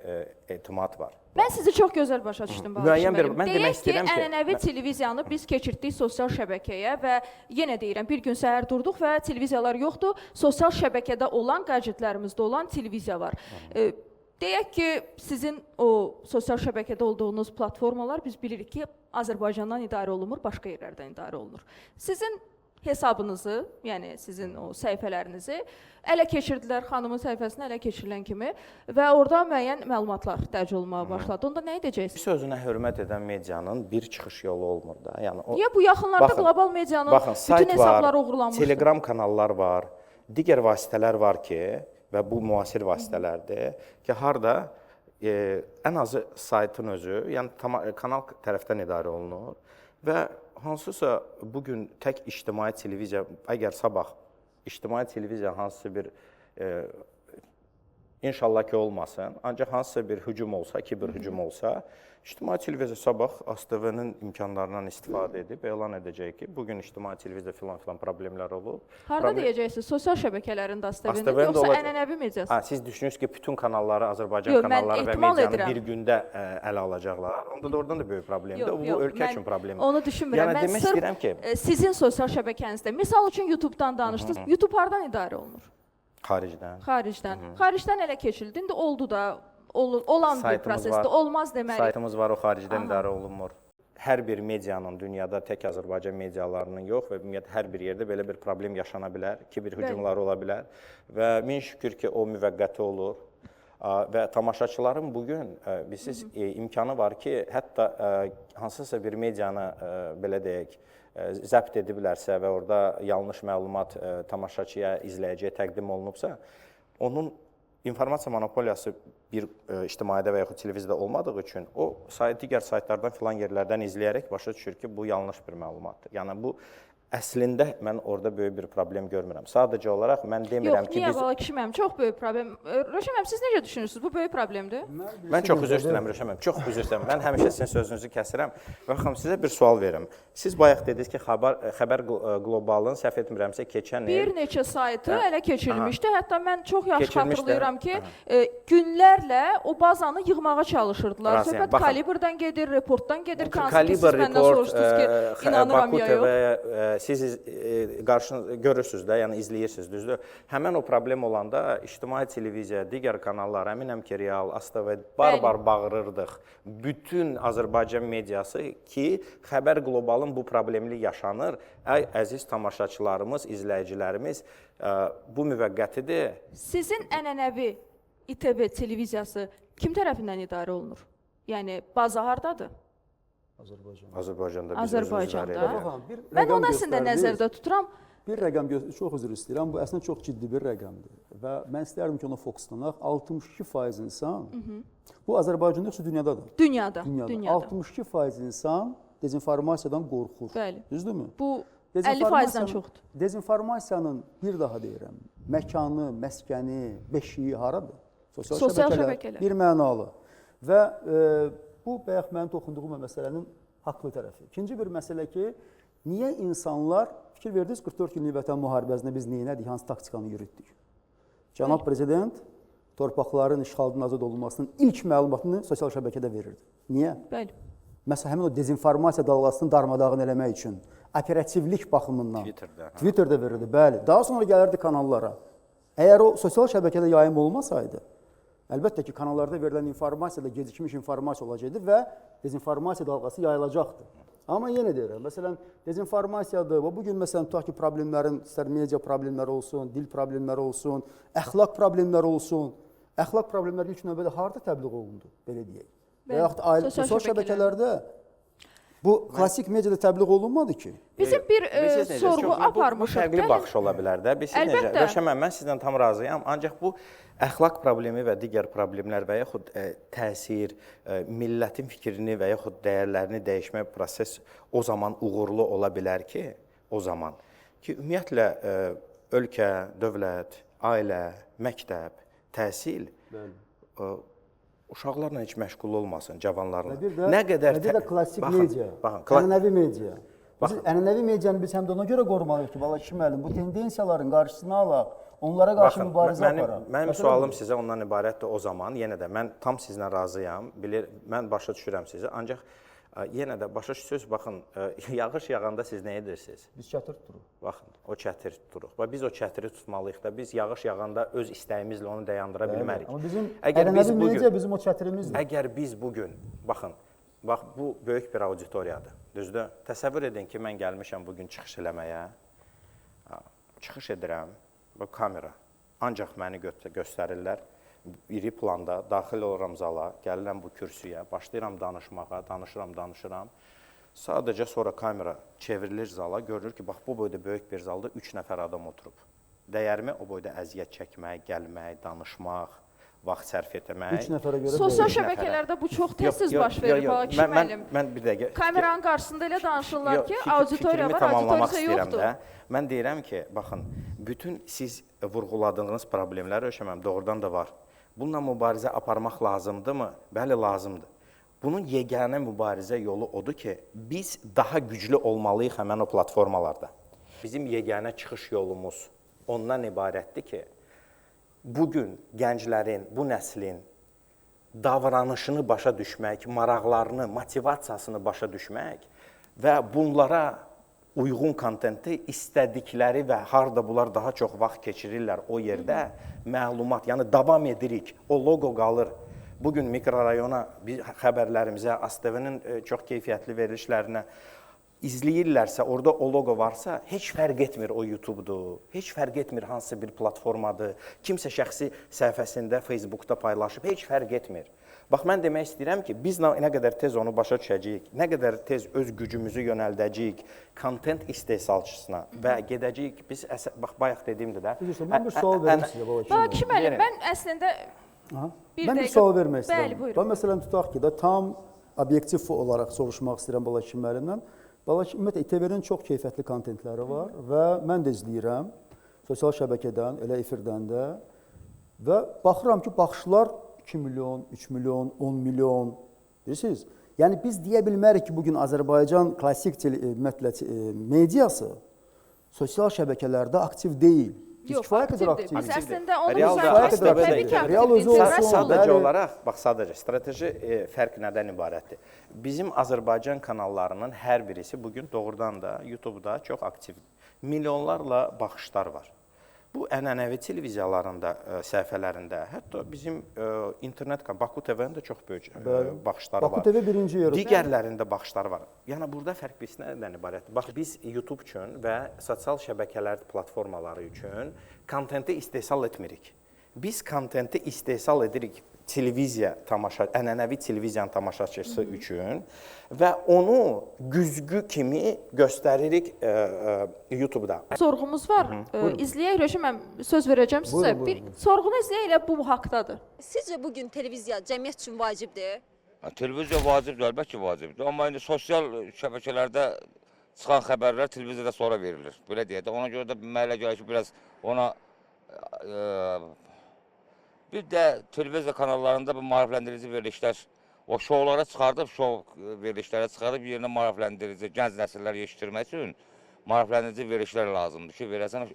etimad var. Mən sizi çox gözəl başa düşdüm. Müəyyən bir, mən demək istəyirəm ki, ənənəvi televiziyanı biz keçirtdik sosial şəbəkəyə və yenə deyirəm, bir gün səhər durduq və televiziyalar yoxdur, sosial şəbəkədə olan, qadjetlərimizdə olan televiziya var. Deyək ki, sizin o sosial şəbəkədə olduğunuz platformalar biz bilirik ki, Azərbaycandan idarə olunmur, başqa yerlərdən idarə olunur. Sizin hesabınızı, yəni sizin o səhifələrinizi ələ keçirdilər, xanımın səhifəsini ələ keçirilən kimi və orada müəyyən məlumatlar dərc olunmağa başladı. Onda nə edəcəksiniz? Sözünə hörmət edən medianın bir çıxış yolu olmur da. Yəni o Niyə bu yaxınlarda qlobal medianın bütün hesabları oğurlanmışdı? Telegram kanallar var, digər vasitələr var ki, və bu müasir vasitələrdir ki, harda ən azı saytın özü, yəni kanal tərəfdən idarə olunur və hansısa bugün tək ictimai televiziya, əgər sabah ictimai televiziya hansısa bir inşallah ki olmasın, ancaq hansısa bir hücum olsa, kiber hücum olsa, ictimai televiziya sabah ASTV-nin imkanlarından istifadə edib elan edəcək ki, bugün ictimai televiziya filan problemlər olub. Harada deyəcəksiniz? Sosial şəbəkələrin ASTV-nin yoxsa ənənəvi mediası? Siz düşünürsünüz ki, bütün kanalları, Azərbaycan kanalları və medianı bir gündə ələ alacaqlar. Onda da oradan da böyük problemdir. Bu ölkə üçün problemdir. Onu düşünmürəm. Yəni demək istəyirəm ki, sizin sosial şəbəkənizdə, misal üçün YouTube-dan danışdınız. YouTube hardan idarə olunur? Xaricdən. Xaricdən. Xaricdən ələ keçirildi. İndi oldu da, olan bir prosesdə olmaz deməli. Saytımız var, o xaricdən idarə olunmur. Hər bir medianın dünyada tək Azərbaycan medialarının yox və ümumiyyətlə hər bir yerdə belə bir problem yaşana bilər, kiber hücumlar ola bilər və min şükür ki, o müvəqqəti olur. Və tamaşaçıların bugün bilirsiniz imkanı var ki, hətta hansısa bir medianı belə deyək, zəbt ediblərsə və orada yanlış məlumat tamaşaçıya, izləyiciyə təqdim olunubsa, onun informasiya monopoliyası bir ictimaiyyətdə və yaxud televiziyada olmadığı üçün o digər saytlardan filan yerlərdən izləyərək başa düşür ki, bu yanlış bir məlumatdır. Yəni bu əslində mən orada böyük bir problem görmürəm. Sadəcə olaraq mən demirəm ki, biz... Yox, niyə bala kişi mənim? Çox böyük problem. Röşən mənim, siz necə düşünürsünüz? Bu böyük problemdir? Mən çox üzr istəyirəm, Röşən mənim. Çox üzr istəyirəm. Mən həmişə sizin sözünüzü kəsirəm. Baxın, sizə bir sual verim. Siz bayaq dediniz ki, Xəbər Qlobalın, səhv etmirəmsə, keçən il... Bir neçə saytı ələ keçirilmişdi. Hətta mən çox yaxşı xatırlayıram ki, günlərlə o bazanı yığmağa çalışırdılar. Söhbət Kalibrdən gedir, Reportdan gedir. Siz məndən soruşdunuz ki, inanıram ya yox. Siz görürsünüz də, yəni izləyirsiniz, düzdür? Həmən o problem olanda ictimai televiziya, digər kanallar, əminəm ki, Real, ASTV barbar bağırırdıq. Bütün Azərbaycan mediası ki, Xəbər Qlobalın bu problemli yaşanır. Ey əziz tamaşaçılarımız, izləyicilərimiz, bu müvəqqətidir. Sizin ənənəvi İTV televiziyası kim tərəfindən idarə olunur? Yəni, baza hardadır? Azərbaycanda. Mən onu əslində nəzərdə tuturam. bir rəqəm çox üzr istəyirəm. Bu əslində çox ciddi bir rəqəmdir və mən istərdim ki, ona fokuslanaq. 62% insan. Bu Azərbaycanda yoxsa dünyadadır? Dünyada. 62% insan dezinformasiyadan qorxur. Bəli. Düzdürmü? Bu 50%-dən çoxdur. Dezinformasiyanın bir daha deyirəm, məkanı, məskəni, beşiyi haradır? Sosial şəbəkələr. Bir mənalı. Və bu bayaq mənim toxunduğum məsələnin haqlı tərəfi. İkinci bir məsələ ki, niyə insanlar, fikir verdiniz 44 günlük vətən müharibəsində biz neynədik, hansı taktikanı yürütdük? Cənab Prezident torpaqların işğaldan azad olunmasının ilk məlumatını sosial şəbəkədə verirdi. Niyə? Bəli. Məsələn, həmin o dezinformasiya dalğasını darmadağın eləmək üçün, operativlik baxımından Twitterdə verirdi, bəli. Daha sonra gəlirdi kanallara. Əgər o sosial şəbəkədə yayım olmasaydı, əlbəttə ki, kanallarda verilən informasiya da gecikmiş informasiya olacaqdı və dezinformasiya dalğası yayılacaqdı. Amma yenə deyirəm, məsələn, dezinformasiyadır. Bugün məsələn, tutaq ki, problemlərin, istər media problemləri olsun, dil problemləri olsun, əxlaq problemləri olsun. Əxlaq problemləri ilk növbədə harada təbliğ olundu, belə deyək. Və yaxud sosial şəbəkələrdə bu klassik mediada təbliğ olunmadı ki. Bizim bir sorğu aparmışıq. Bu fərqli baxış ola bilər də. Biz necə? Rövşən mən sizlə tam razıyam. Ancaq bu əxlaq problemi və digər problemlər və yaxud təsir, millətin fikrini və yaxud dəyərlərini dəyişmə proses o zaman uğurlu ola bilər ki, o zaman ki, ümumiyyətlə ölkə, dövlət, ailə, məktəb, təhsil uşaqlarla heç məşğul olmasın, cavanlarla. Nə qədər klassik media, ənənəvi media. Ənənəvi medianı biz həm də ona görə qorumalıyıq ki, Balaçı müəllim, bu tendensiyaların qarşısını alaq, onlara qarşı mübarizə aparaq. Mənim sualım sizə ondan ibarətdir o zaman. Yenə də mən tam sizinlə razıyam, mən başa düşürəm sizi. Ancaq yenə də başa düşürsünüz, baxın, yağış yağanda siz nə edirsiniz? Biz çətir tuturuq. Baxın, o çətiri tuturuq. Biz o çətiri tutmalıyıq da, biz yağış yağanda öz istəyimizlə onu dayandıra bilmərik. Amma bizim ənənəvi media bizim o çətirimizdir. Əgər biz bugün, baxın, bu böyük bir auditoriyadır, düzdür? Təsəvvür edin ki, mən gəlmişəm bugün çıxış eləməyə, çıxış edirəm, bu kamera, ancaq məni göstərirlər. İri planda daxil oluram zala, gəlirəm bu kürsüyə, başlayıram danışmağa, danışıram. Sadəcə sonra kamera çevrilir zala, görülür ki, bax bu boyda böyük bir zalda 3 nəfər adam oturub. Dəyərmi o boyda əziyyət çəkmək, gəlmək, danışmaq, vaxt sərf etmək. 3 nəfərə görə sosial şəbəkələrdə bu çox tez baş verir. Mən bir dəqiqə kameranın qarşısında elə danışırlar ki, auditoriya var, auditoriyası yoxdur. Mən deyirəm ki, baxın, bütün siz vurğuladığınız problemlər Rövşən doğrudan da var. Bununla mübarizə aparmaq lazımdırmı? Bəli, lazımdır. Bunun yeganə mübarizə yolu odur ki, biz daha güclü olmalıyıq həmən o platformalarda. Bizim yeganə çıxış yolumuz ondan ibarətdir ki, bugün gənclərin, bu nəslin davranışını başa düşmək, maraqlarını, motivasiyasını başa düşmək və bunlara uyğun kontenti istədikləri və harda bunlar daha çox vaxt keçirirlər o yerdə məlumat, yəni davam edirik, o loqo qalır. Bugün mikrorayona, xəbərlərimizə, ASTV-nin çox keyfiyyətli verilişlərinə izləyirlərsə, orada o loqo varsa, heç fərq etmir o YouTube-dur, heç fərq etmir hansısa bir platformadır, kimsə şəxsi səhifəsində, Facebookda paylaşıb, heç fərq etmir. Bax, mən demək istəyirəm ki, biz nə qədər tez onu başa düşəcəyik, nə qədər tez öz gücümüzü yönəldəcəyik kontent istehsalçısına və gedəcəyik, biz, bax, bayaq dediyimdir də. Mən bir sual verim sizə, Balaçı müəllim, mən əslində Mən bir sual vermək istəyirəm. Bəli, buyurun. Məsələn, tutaq ki, tam obyektiv olaraq soruşmaq istəyirəm Balaçı müəllimdən. Balaçı, ümumiyyətlə, ITV-nin çox keyfiyyətli kontentləri var və mən də izləyirəm sosial şəbəkədən, elə efirdən də və baxıram ki, baxışlar 2 milyon, 3 milyon, 10 milyon, bilirsiniz? Yəni, biz deyə bilmərik ki, bugün Azərbaycan klassik mediası sosial şəbəkələrdə aktiv deyil. Yox, aktivdir. Biz əslində onu təbii ki, aktivdir. Sadəcə olaraq, bax, sadəcə, strateji fərq nədən ibarətdir? Bizim Azərbaycan kanallarının hər birisi bugün doğrudan da YouTube-da çox aktivdir. Milyonlarla baxışlar var. Bu ənənəvi televiziyalarında, səhifələrində, hətta bizim internet kanal, Baku TV-nin də çox böyük baxışları var. Baku TV birinci yerdə. Digərlərində baxışları var. Yəni, burada fərq birisi nədən ibarətdir? Bax, biz YouTube üçün və sosial şəbəkələr platformaları üçün kontenti istehsal etmirik. Biz kontenti istehsal edirik ənənəvi televiziyanın tamaşaçısı üçün və onu güzgü kimi göstəririk YouTube-da. Sorğumuz var. İzləyək Röşən, mən söz verəcəm sizə. Buyurun, buyurun. Bir sorğunu izləyək, elə bu haqqdadır. Sizcə bu gün televiziya cəmiyyət üçün vacibdir? Televiziya vacibdir, əlbəttə ki, vacibdir. Amma indi sosial şəbəkələrdə çıxan xəbərlər televiziyada sonra verilir. Belə deyək də. Ona görə də mənə gəlir ki, biraz ona bir də televiziya kanallarında bu maarifləndirici verilişlər, o şovlara çıxardıb, şov verilişlərə çıxardıb yerinə maarifləndirici, gənc nəsillər yetişdirmək üçün maarifləndirici verilişlər lazımdır ki, verəsən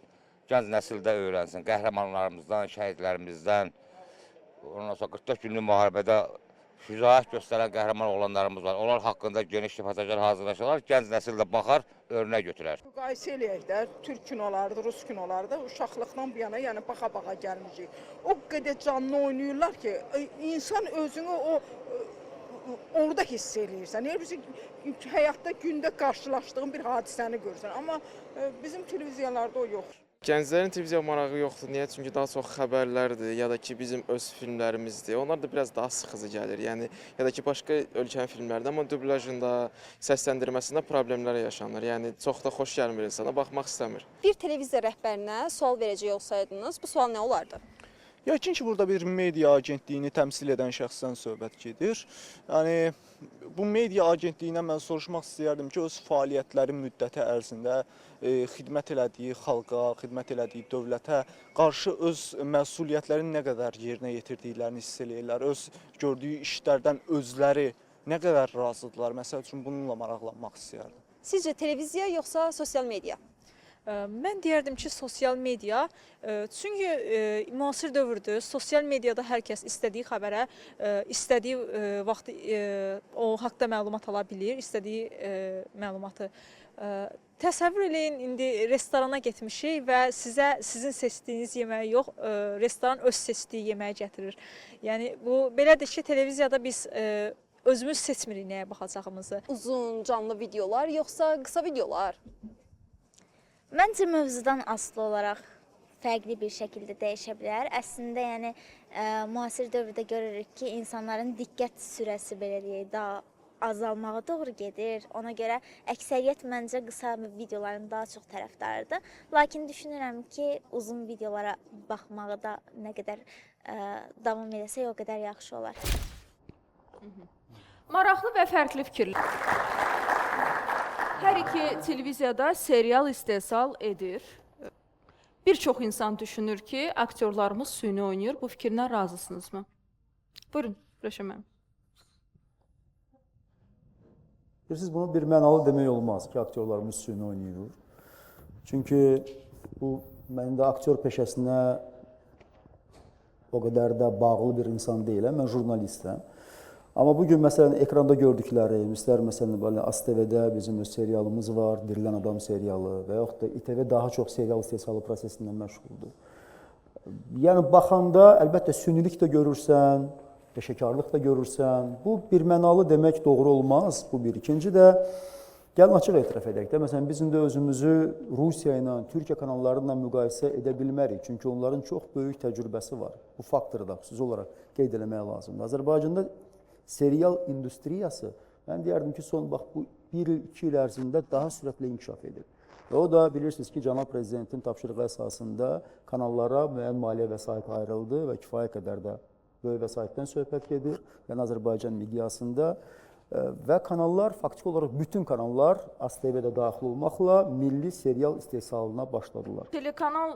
gənc nəsildə öyrənsin, qəhrəmanlarımızdan, şəhidlərimizdən, ondan sonra 44 günlük müharibədə şücaət göstərən qəhrəman oğlanlarımız var. Onlar haqqında geniş reportajlar hazırlaşırlar, gənc nəsil də baxar, örnək götürər. Müqayisə eləyək də, türk kinolardır, rus kinolardır, uşaqlıqdan bu yana, yəni baxa-baxa gəlmişik. O qədər canlı oynayırlar ki, insan özünü orada hiss eləyirsən. Yəni biz həyatda gündə qarşılaşdığın bir hadisəni görürsən, amma bizim televiziyalarda o yoxdur. Gənclərin televiziya marağı yoxdur. Niyə? Çünki daha çox xəbərlərdir, ya da ki bizim öz filmlərimizdir. Onlar da biraz daha sıxıcı gəlir. Yəni ya da ki başqa ölkənin filmlərində, amma dublajında, səsləndirməsində problemlər yaşanır. Yəni çox da xoş gəlmir insana, baxmaq istəmir. Bir televiziya rəhbərinə sual verəcək olsaydınız, bu sual nə olardı? Yəqin ki, burada bir media agentliyini təmsil edən şəxsdən söhbət gedir. Yəni, bu media agentliyindən mən soruşmaq istəyərdim ki, öz fəaliyyətləri müddəti ərzində xidmət elədiyi xalqa, xidmət elədiyi dövlətə qarşı öz məsuliyyətlərini nə qədər yerinə yetirdiklərini hiss eləyirlər. Öz gördüyü işlərdən özləri nə qədər razıdırlar. Məsəl üçün, bununla maraqlanmaq istəyərdim. Sizcə televiziya yoxsa sosial media? Mən deyərdim ki, sosial media, çünki müasir dövrdür, sosial mediada hər kəs istədiyi xəbərə, istədiyi vaxt o haqda məlumat ala bilir, istədiyi məlumatı. Təsəvvür eləyin, indi restorana getmişik və sizin seçdiyiniz yeməyi yox, restoran öz seçdiyi yeməyi gətirir. Yəni, bu belədir ki, televiziyada biz özümüz seçmirik nəyə baxacağımızı. Uzun, canlı videolar yoxsa qısa videolar? Məncə mövzudan asılı olaraq fərqli bir şəkildə dəyişə bilər. Əslində, yəni müasir dövrdə görürük ki, insanların diqqət sürəsi belə deyək, daha azalmağa doğru gedir. Ona görə əksəriyyət məncə qısa videoların daha çox tərəfdarıdır. Lakin düşünürəm ki, uzun videolara baxmağı da nə qədər davam eləsək, o qədər yaxşı olar. Maraqlı və fərqli fikirlər. Hər iki televiziyada serial istehsal edir. Bir çox insan düşünür ki, aktyorlarımız süni oynayır. Bu fikirdən razısınızmı? Buyurun, Röşən müəllim. Siz bunu bir mənalı demək olmaz ki, aktyorlarımız süni oynayır. Çünki bu mənim də aktyor peşəsinə o qədər də bağlı bir insan deyiləm, mən jurnalistəm. Amma bugün məsələn ekranda gördüklərim, istər məsələn ASTV-də bizim öz serialımız var, Dirilən Adam serialı və yaxud da İTV daha çox serial istehsalı prosesindən məşğuldur. Yəni baxanda əlbəttə sünilik də görürsən, peşəkarlıq da görürsən. Bu bir mənalı demək doğru olmaz. Bu bir. İkinci də gəlin açıq etiraf edək də. Məsələn biz indi özümüzü Rusiya ilə, Türkiyə kanalları ilə müqayisə edə bilmərik. Çünki onların çox böyük təcrübəsi var. Bu faktoru da xüsusi olaraq qeyd etmək lazımdır. Azərbaycanda serial industriyası, mən deyərdim ki, son bax bu 1 il, 2 il ərzində daha sürətlə inkişaf edir. Və o da bilirsiniz ki, Cənab Prezidentin tapşırığı əsasında kanallara müəyyən maliyyə vəsait ayrıldı və kifayət qədər də böyük vəsaitdən söhbət gedir. Yəni Azərbaycan miqyasında və kanallar, faktiki olaraq bütün kanallar ASTV-də daxil olmaqla milli serial istehsalına başladılar. Telekanal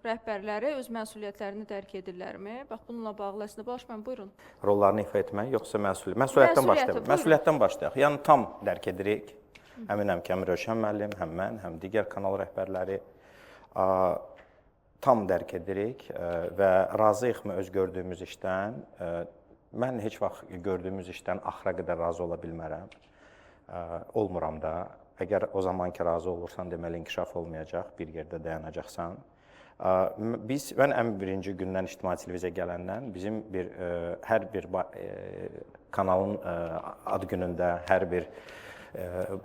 rəhbərləri öz məsuliyyətlərini dərk edirlərmi? Bax, bununla bağlı əslində Başman, buyurun. Rollarını ifa etmək, yoxsa məsuliyyətdən başlayaq? Məsuliyyətdən başlayaq. Yəni tam dərk edirik. Əminəm ki, həm Röşən müəllim, həm mən, həm digər kanal rəhbərləri tam dərk edirik və razıyıqmı öz gördüyümüz işdən? Mən heç vaxt gördüyümüz işdən axıra qədər razı ola bilmərəm. Olmuram da. Əgər o zaman ki razı olursan, deməli inkişaf olmayacaq, bir yerdə dayanacaqsan. Mən ən birinci gündən ictimai televiziyaya gələndən bizim hər bir kanalın ad günündə, hər bir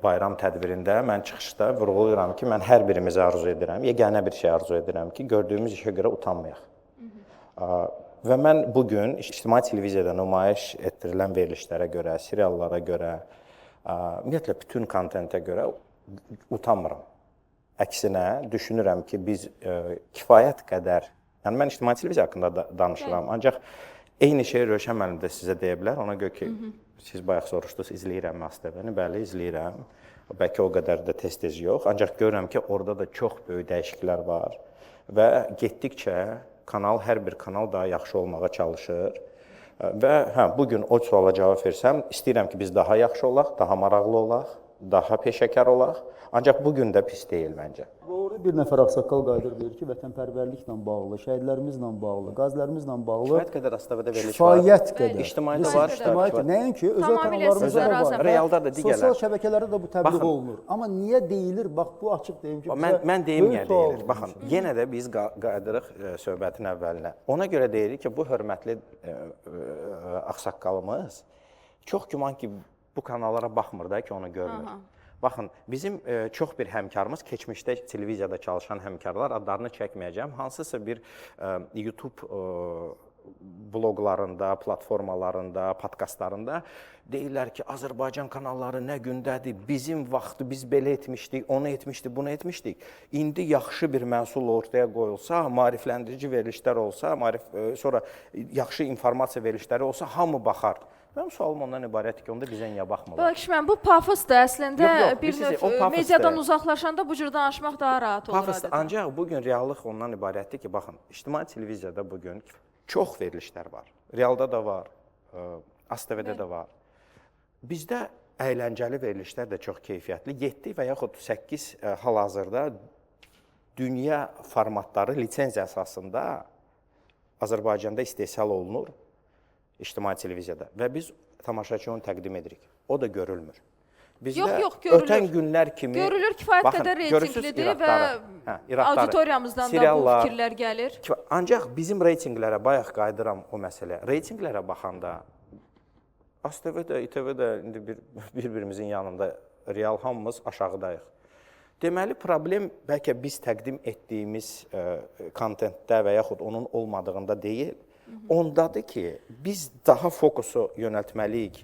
bayram tədbirində mən çıxışda vurğulayıram ki, mən hər birimizi arzu edirəm, yeganə bir şey arzu edirəm ki, gördüyümüz işə görə utanmayaq. Və mən bu gün ictimai televiziyada nümayiş etdirilən verilişlərə görə, seriallara görə, ümumiyyətlə bütün kontentə görə utanmıram. Əksinə düşünürəm ki, biz kifayət qədər, yəni mən ictimai televiziya haqqında danışıram, ancaq eyni şey Rövşən müəllim də sizə deyə bilər. Ona görə ki, siz bayaq soruşdunuz, izləyirəm ASTV-ni, bəli, izləyirəm. Bəlkə o qədər də tez-tez yox, ancaq görürəm ki, orada da çox böyük dəyişikliklər var və getdikcə kanal, hər bir kanal daha yaxşı olmağa çalışır. Və bu gün o suala cavab versəm, istəyirəm ki, biz daha yaxşı olaq, daha maraqlı olaq, daha peşəkar olaq. Ancaq bu gün də pis deyil məncə. Doğru, bir nəfər ağsaqqal qayıdır deyir ki, vətənpərvərliklə bağlı, şəhidlərimizlə bağlı, qazilərimizlə bağlı Kifayət qədər ASTV-də veriliş var. Kifayət qədər. İctimaidə var. Nəinki, özəl kanallarımızda da var. Realda da digərlər. Sosial şəbəkələrdə də bu təbliğ olunur. Amma niyə deyilir? Bax, bu açıq deyim ki, mən deyim niyə deyilir. Baxın, yenə də biz qayıdırıq söhbətin əvvəlinə. Ona görə deyirik ki, bu hörmətli ağsaqqalımız çox güman ki, bu kanallara baxmır da ki, onu görmür. Baxın, bizim çox bir həmkarımız, keçmişdə televiziyada çalışan həmkarlar, adlarını çəkməyəcəm, hansısa bir YouTube bloqlarında, platformalarında, podkastlarında deyirlər ki, Azərbaycan kanalları nə gündədir, bizim vaxtı biz belə etmişdik, onu etmişdik, bunu etmişdik. İndi yaxşı bir məhsul ortaya qoyulsa, maarifləndirici verilişlər olsa, sonra yaxşı informasiya verilişləri olsa, hamı baxar. Mənim sualım ondan ibarətdir ki, onda bizə niyə baxmırlar? Baxın, bu pafosdur əslində. Bir növ mediadan uzaqlaşanda bu cür danışmaq daha rahat olur. Pafosdur, ancaq bugün reallıq ondan ibarətdir ki, baxın, ictimai televiziyada bugün çox verilişlər var. Realda da var, ASTV-də də var. Bizdə əyləncəli verilişlər də çox keyfiyyətli. 7 və yaxud 8 hal-hazırda dünya formatları lisenziya əsasında Azərbaycanda istehsal olunur. İctimai televiziyada və biz tamaşaçıya onu təqdim edirik. O da görülmür. Yox, görülür. Ötən günlər kimi... Görülür, kifayət qədər reytinglidir və auditoriyamızdan da bu fikirlər gəlir. Ancaq bizim reytinqlərə, bayaq qayıdıram o məsələ, reytinqlərə baxanda ASTV-də, İTV-də indi bir-birimizin yanında real hamımız aşağıdayıq. Deməli, problem bəlkə biz təqdim etdiyimiz kontentdə və yaxud onun olmadığında deyil, ondadır ki, biz daha fokusu yönəltməliyik,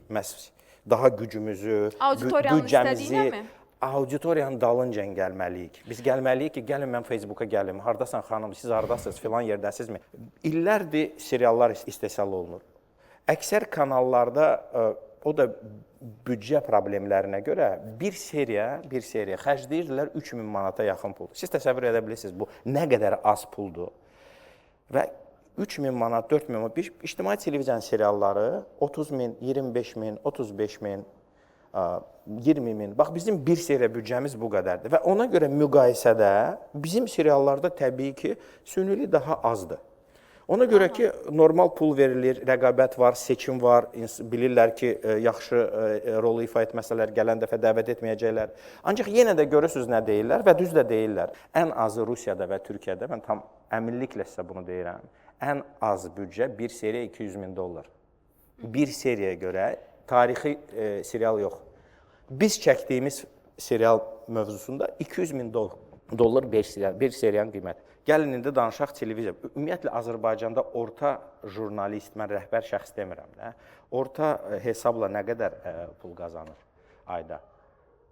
daha gücümüzü, büdcəmizi, auditoriyanın dalınca gəlməliyik. Biz gəlməliyik ki, gəlin mən Facebooka gəlim, hardasan xanım, siz hardasınız, filan yerdəsizmi? İllərdir seriallar istehsal olunur. Əksər kanallarda, o da büdcə problemlərinə görə bir seriya xərcləyirlər 3000 manata yaxın pul. Siz təsəvvür edə bilirsiniz, bu nə qədər az puldur və 3000 manat, 4000 manat, ictimai televiziyanın serialları 30 min, 25 min, 35 min, 20 min. Bax, bizim bir seriya büdcəmiz bu qədərdir və ona görə müqayisədə bizim seriallarda təbii ki, sünilik daha azdır. Ona görə ki, normal pul verilir, rəqabət var, seçim var, bilirlər ki, yaxşı rolu ifa etməsələr, gələn dəfə dəvət etməyəcəklər. Ancaq yenə də görürsünüz nə deyirlər və düz də deyirlər. Ən azı Rusiyada və Türkiyədə, mən tam əminliklə sizə bunu deyirəm, ən az büdcə bir seriya 200 min dollar. Bir seriyaya görə tarixi serial yox. Biz çəkdiyimiz serial mövzusunda 200 min dollar bir seriyanın qiyməti. Gəlin indi danışaq televiziya. Ümumiyyətlə Azərbaycanda orta jurnalist, mən rəhbər şəxs demirəm də, orta hesabla nə qədər pul qazanır ayda?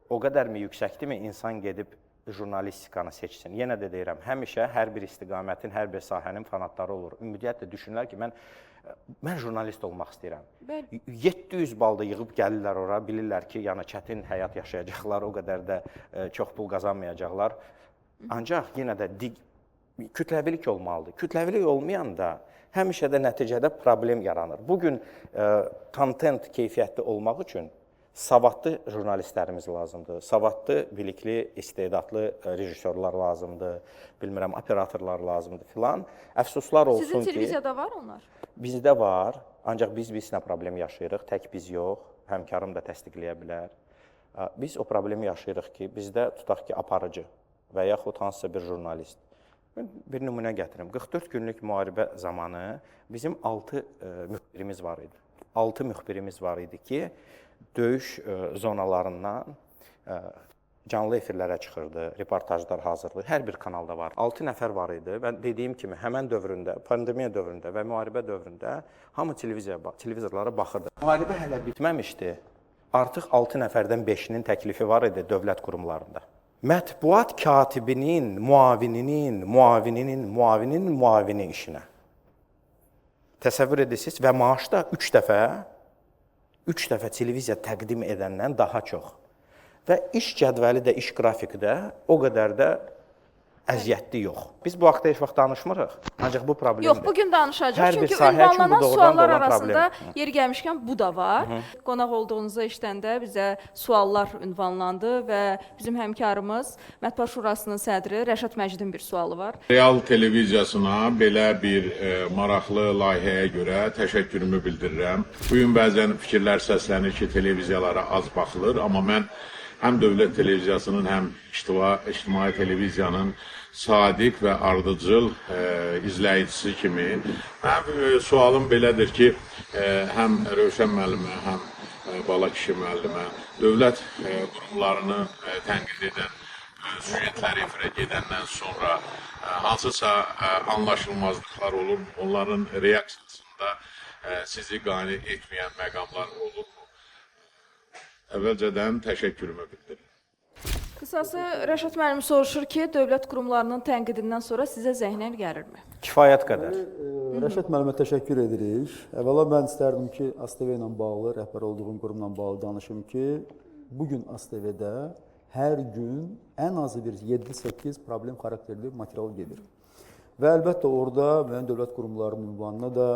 O qədərmi yüksəkdirmi insan gedib jurnalistikanı seçsin? Yenə də deyirəm, həmişə hər bir istiqamətin, hər bir sahənin fanatları olur. Ümumiyyətlə düşünürlər ki, mən jurnalist olmaq istəyirəm. 700 balda yığıb gəlirlər ora, bilirlər ki, yəni çətin həyat yaşayacaqlar, o qədər də çox pul qazanmayacaqlar. Ancaq yenə də kütləvilik olmalıdır. Kütləvilik olmayanda həmişə də nəticədə problem yaranır. Bugün kontent keyfiyyətli olmaq üçün savadlı jurnalistlərimiz lazımdır, savadlı, bilikli, istedadlı rejissorlar lazımdır, bilmirəm, operatorlar lazımdır filan. Əfsuslar olsun ki... Sizin televiziyada var onlar? Bizdə var, ancaq biz nə problem yaşayırıq, tək biz yox, həmkarım da təsdiqləyə bilər. Biz o problemi yaşayırıq ki, bizdə tutaq ki, aparıcı və yaxud hansısa bir jurnalist. Bir nümunə gətirim. 44 günlük müharibə zamanı bizim 6 müxbirimiz var idi. 6 müxbirimiz var idi ki, döyüş zonalarından canlı efirlərə çıxırdı, reportajlar hazırlayır. Hər bir kanalda var. 6 nəfər var idi. Mən dediyim kimi həmin dövründə, pandemiya dövründə və müharibə dövründə hamı televizorlara baxırdı. Müharibə hələ bitməmişdi. Artıq 6 nəfərdən 5-nin təklifi var idi dövlət qurumlarında. Mətbuat katibinin, müavininin müavini işinə. Təsəvvür edirsiniz və maaş da 3 dəfə televiziya təqdim edəndən daha çox. Və iş cədvəli də, iş qrafiki də o qədər də əziyyətli yox. Biz bu haqda heç vaxt danışmırıq. Ancaq bu problemdir. Yox, bugün danışacağıq. Hər bir Çünki sahə üçün ünvanlanan bu doğrudan suallar da olan arasında problem. yer gəlmişkən bu da var. Qonaq olduğunuzda işləndə bizə suallar ünvanlandı və bizim həmkarımız Mətbuat Şurasının sədri Rəşad Məcidin bir sualı var. Real televiziyasına belə bir maraqlı layihəyə görə təşəkkürümü bildirirəm. Bu gün bəzən fikirlər səslənir ki, televiziyalara az baxılır, amma mən həm dövlət televiziyasının, həm ictimai televiziyanın sadiq və ardıcıl izləyicisi kimi mənim sualım belədir ki, həm Rövşən müəllimə, həm Bala kişi müəllimə dövlət qurumlarını tənqid edən süjetlər efirə gedəndən sonra hansısa anlaşılmazlıqlar olur, onların reaksiyasında sizi qane etməyən məqamlar olur mu? Əvvəlcədən təşəkkürümü bildirirəm. Qısası Rəşad müəllim soruşur ki, dövlət qurumlarının tənqidindən sonra sizə zəhnən gəlirmi? Kifayət qədər. Rəşad müəllimə təşəkkür edirik. Əvvəla mən istərdim ki, ASTV ilə bağlı, rəhbər olduğum qurumla bağlı danışım ki, bugün ASTV-də hər gün ən azı bir 7-8 problem xarakterli material gedir. Və əlbəttə orada müəyyən dövlət qurumlarının ünvanına da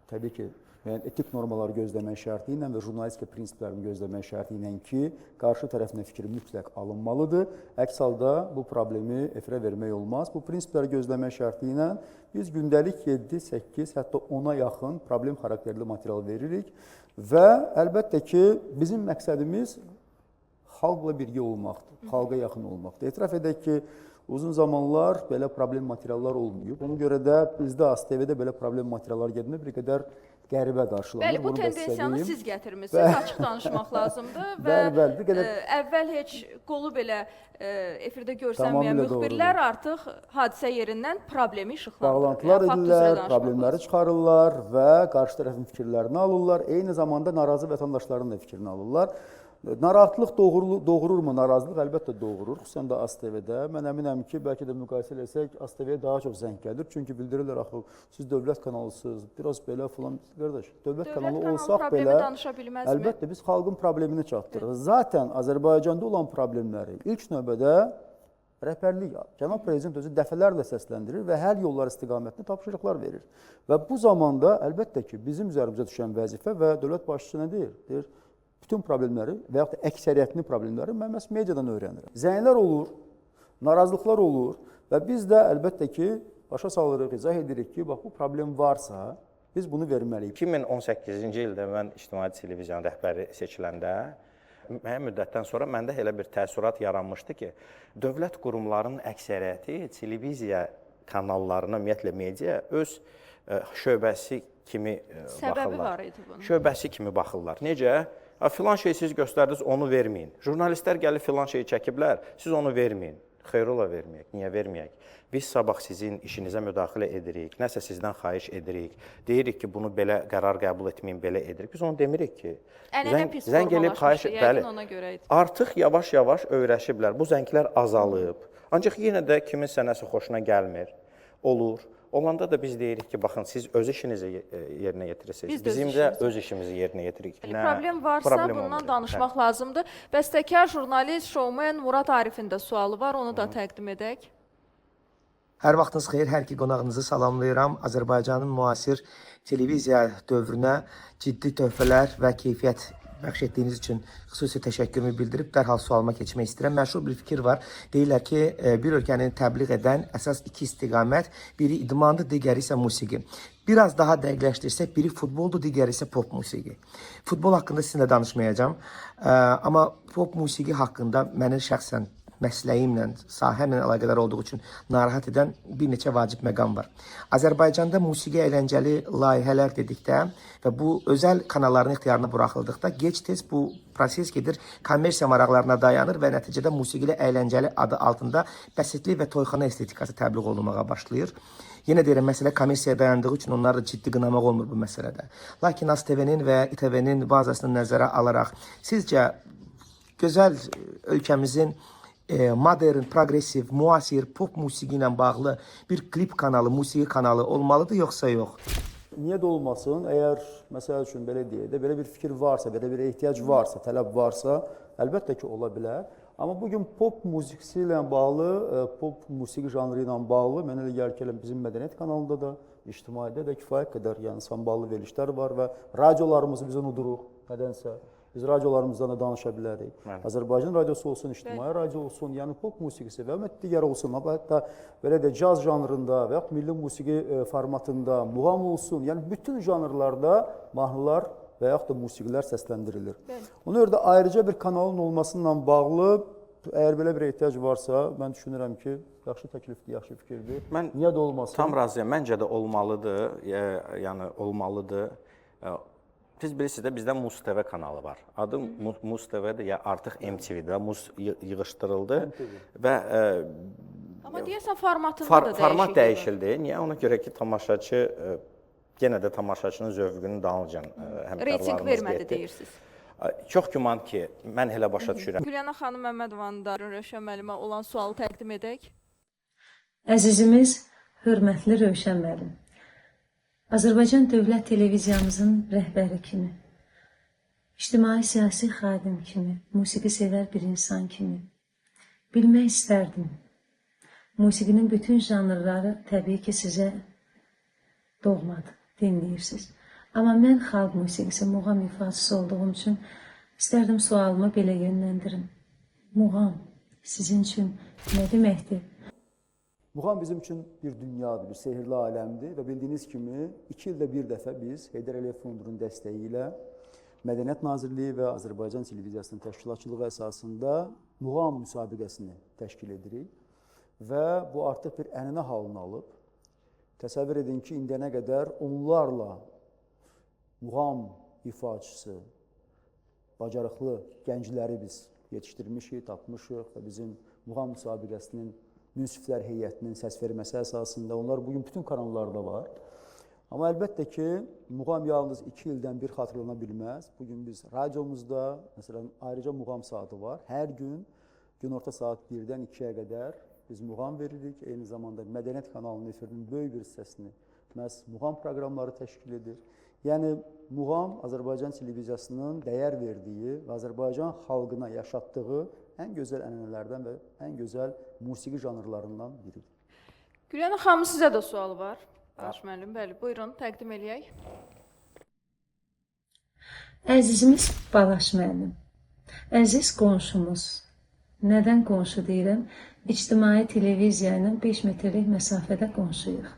təbii ki, etik normaları gözləmək şərti ilə və jurnalistika prinsiplərini gözləmək şərti ilə ki, qarşı tərəfin fikri mütləq alınmalıdır. Əks halda bu problemi efirə vermək olmaz. Bu prinsipləri gözləmək şərti ilə biz gündəlik 7, 8, hətta 10-a yaxın problem xarakterli material veririk və əlbəttə ki, bizim məqsədimiz xalqla birgə olmaqdır, xalqa yaxın olmaqdır. Etiraf edək ki, uzun zamanlar belə problem materiallar olmayıb. Ona görə də bizdə ASTV-də belə problem materiallar gedəndə bir qədər qəribə qarşılanır. Bəli, bu tendensiyanı siz gətirmisiniz, açıq danışmaq lazımdır və əvvəl heç qolu belə efirdə görsənməyən müxbirlər artıq hadisə yerindən problemi işıqlandırır. Bağlantılar edirlər, problemləri çıxarırlar və qarşı tərəfin fikirlərini alırlar, eyni zamanda narazı vətəndaşların da fikrini alırlar. Narahatlıq doğururmu? Narazılıq əlbəttə doğurur, xüsusən də ASTV-də. Mən əminəm ki, bəlkə də müqayisə eləsək, ASTV-yə daha çox zəng gəlir. Çünki bildirirlər, axı, siz dövlət kanalısınız, biraz belə filan. Qardaş, dövlət kanalı olsaq belə, əlbəttə biz xalqın problemini çatdırırıq. Zaten Azərbaycanda olan problemləri ilk növbədə rəhbərlik, Cənab Prezident özü dəfələrlə səsləndirir və həll yolları istiqamətində tapşırıqlar verir. Və bu zamanda əlbəttə ki, bizim üzərimizə düşən vəzifə və dövlət başçısı nə deyir? Deyir, bütün problemləri və yaxud da əksəriyyətini problemləri mən məhz mediadan öyrənirəm. Zənglər olur, narazılıqlar olur və biz də əlbəttə ki, başa salırıq, izah edirik ki, bax bu problem varsa, biz bunu verməliyik. 2018-ci ildə mən ictimai televiziyanın rəhbəri seçiləndə, müəyyən müddətdən sonra məndə elə bir təəssürat yaranmışdı ki, dövlət qurumlarının əksəriyyəti televiziya kanallarına, ümumiyyətlə media öz şöbəsi kimi baxırlar. Səbəbi var idi bunun. Şöbəsi kimi baxırlar. Necə? Filan şey siz göstərdiniz, onu verməyin. Jurnalistlər gəlib filan şeyi çəkiblər, siz onu verməyin. Xeyr ola verməyək. Niyə verməyək? Biz sabah sizin işinizə müdaxilə edirik, nəsə sizdən xahiş edirik. Deyirik ki, bunu belə qərar qəbul etməyin, belə edirik. Biz onu demirik ki. Ənənə pis formalaşmışdı, yəqin ona görə idi. Artıq yavaş-yavaş öyrəşiblər. Bu zənglər azalıb. Ancaq yenə də kiminsə nəsə xoşuna gəlmir. Olur. Olanda da biz deyirik ki, baxın, siz öz işinizi yerinə yetirirsiniz. Bizim də öz işimizi yerinə yetiririk. Problem varsa bundan danışmaq lazımdır. Bəstəkar, jurnalist, şovmen Murad Arifin də sualı var, onu da təqdim edək. Hər vaxtınız xeyir, hər iki qonağınızı salamlayıram. Azərbaycanın müasir televiziya dövrünə ciddi töhfələr və keyfiyyət bəxş etdiyiniz üçün xüsusi təşəkkürümü bildirib dərhal sualıma keçmək istəyirəm. Məşhur bir fikir var. Deyirlər ki, bir ölkəni təbliğ edən əsas iki istiqamət, biri idmandır, digəri isə musiqi. Biraz daha dəqiqləşdirsək, biri futboldur, digəri isə pop musiqi. Futbol haqqında sizinlə danışmayacağam. Amma pop musiqi haqqında məni şəxsən məsləyimlə, sahəmlə əlaqədar olduğu üçün narahat edən bir neçə vacib məqam var. Azərbaycanda musiqi əyləncəli layihələr dedikdə və bu özəl kanalların ixtiyarına buraxıldıqda gec-tez bu proses gedir, kommersiya maraqlarına dayanır və nəticədə musiqili əyləncəli adı altında bəsitlik və toyxana estetikası təbliğ olunmağa başlayır. Yenə deyirəm, məsələ kommersiyaya dayandığı üçün onları da ciddi qınamaq olmur bu məsələdə. Lakin ASTV-nin və İTV-nin bazasını nəzərə alaraq, sizcə gözəl ölkəmizin modern, progressiv, müasir, pop musiqi ilə bağlı bir klip kanalı, musiqi kanalı olmalıdır, yoxsa yox? Niyə də olmasın? Əgər, məsəl üçün, belə deyək də, belə bir fikir varsa, belə bir ehtiyac varsa, tələb varsa, əlbəttə ki, ola bilər. Amma bugün pop musiqisi ilə bağlı, pop musiqi janrı ilə bağlı, mənə elə gəlir ki, bizim mədəniyyət kanalında da, ictimaiyyətdə də kifayət qədər, yəni samballı verilişlər var və radiolarımızı biz unuduruq, nədənsə. Biz radiolarımızdan da danışa bilərik. Azərbaycan radiosu olsun, ictimai radio olsun, yəni pop musiqisi və digər olsun, hətta belə də caz janrında və yaxud milli musiqi formatında muğam olsun, yəni bütün janrlarda mahnılar və yaxud da musiqilər səsləndirilir. Ona görə də ayrıca bir kanalın olmasıyla bağlı, əgər belə bir ehtiyac varsa, mən düşünürəm ki, yaxşı təklifdir, yaxşı fikirdir. Niyə də olmasın? Tam razıyam, məncə də olmalıdır, yəni olmalıdır. Siz bilirsiniz də, bizdə Muz TV kanalı var. Adı Muz TV-dir, ya artıq MTV-dir, Muz yığışdırıldı və amma deyəsən formatında da format dəyişildi. Niyə? Ona görə ki, tamaşaçı yenə də tamaşaçının zövqünün dalınca həmkarlarımız getdi. Reyting vermədi deyirsiniz. Çox güman ki, mən elə başa düşürəm. Gülyana xanım Məmmədovanın da Rövşən müəllimə olan sualı təqdim edək. Əzizimiz, hörmətli Rövşən müəllim. Azərbaycan Dövlət Televiziyamızın rəhbəri kimi, ictimai-siyasi xadim kimi, musiqi sevər bir insan kimi bilmək istərdim. Musiqinin bütün janrları təbii ki, sizə doğmadır, dinləyirsiniz. Amma mən xalq musiqisi, muğam ifaçısı olduğum üçün istərdim sualımı belə yönləndirim. Muğam sizin üçün nə deməkdir? Muğam bizim üçün bir dünyadır, bir sehirli aləmdir və bildiyiniz kimi 2 ildə bir dəfə biz Heydər Əliyev Fondunun dəstəyi ilə Mədəniyyət Nazirliyi və Azərbaycan Televiziyasının təşkilatçılığı əsasında muğam müsabiqəsini təşkil edirik və bu artıq bir ənənə halını alıb. Təsəvvür edin ki, indiyənə qədər onlarla muğam ifaçısı, bacarıqlı gəncləri biz yetişdirmişik, tapmışıq və bizim muğam müsabiqəsinin münsiflər heyətinin səs verməsi əsasında onlar bugün bütün kanallarda var. Amma əlbəttə ki, muğam yalnız 2 ildən bir xatırlana bilməz. Bugün biz radiomuzda, məsələn, ayrıca muğam saatı var. Hər gün günorta saat 1-dən 2-yə qədər biz muğam veririk. Eyni zamanda Mədəniyyət kanalının efirinin böyük bir hissəsini məhz muğam proqramları təşkil edir. Yəni, muğam Azərbaycan televiziyasının dəyər verdiyi və Azərbaycan xalqına yaşatdığı ən gözəl ənənələrdən və ən gözəl musiqi janrlarından biridir. Gülyana xanım, sizə də sualı var. Balaş müəllim, bəli, buyurun, təqdim eləyək. Əzizimiz Balaş müəllim, əziz qonşumuz, nədən qonşu deyirəm? İctimai televiziya ilə 5 metrlik məsafədə qonşuyuq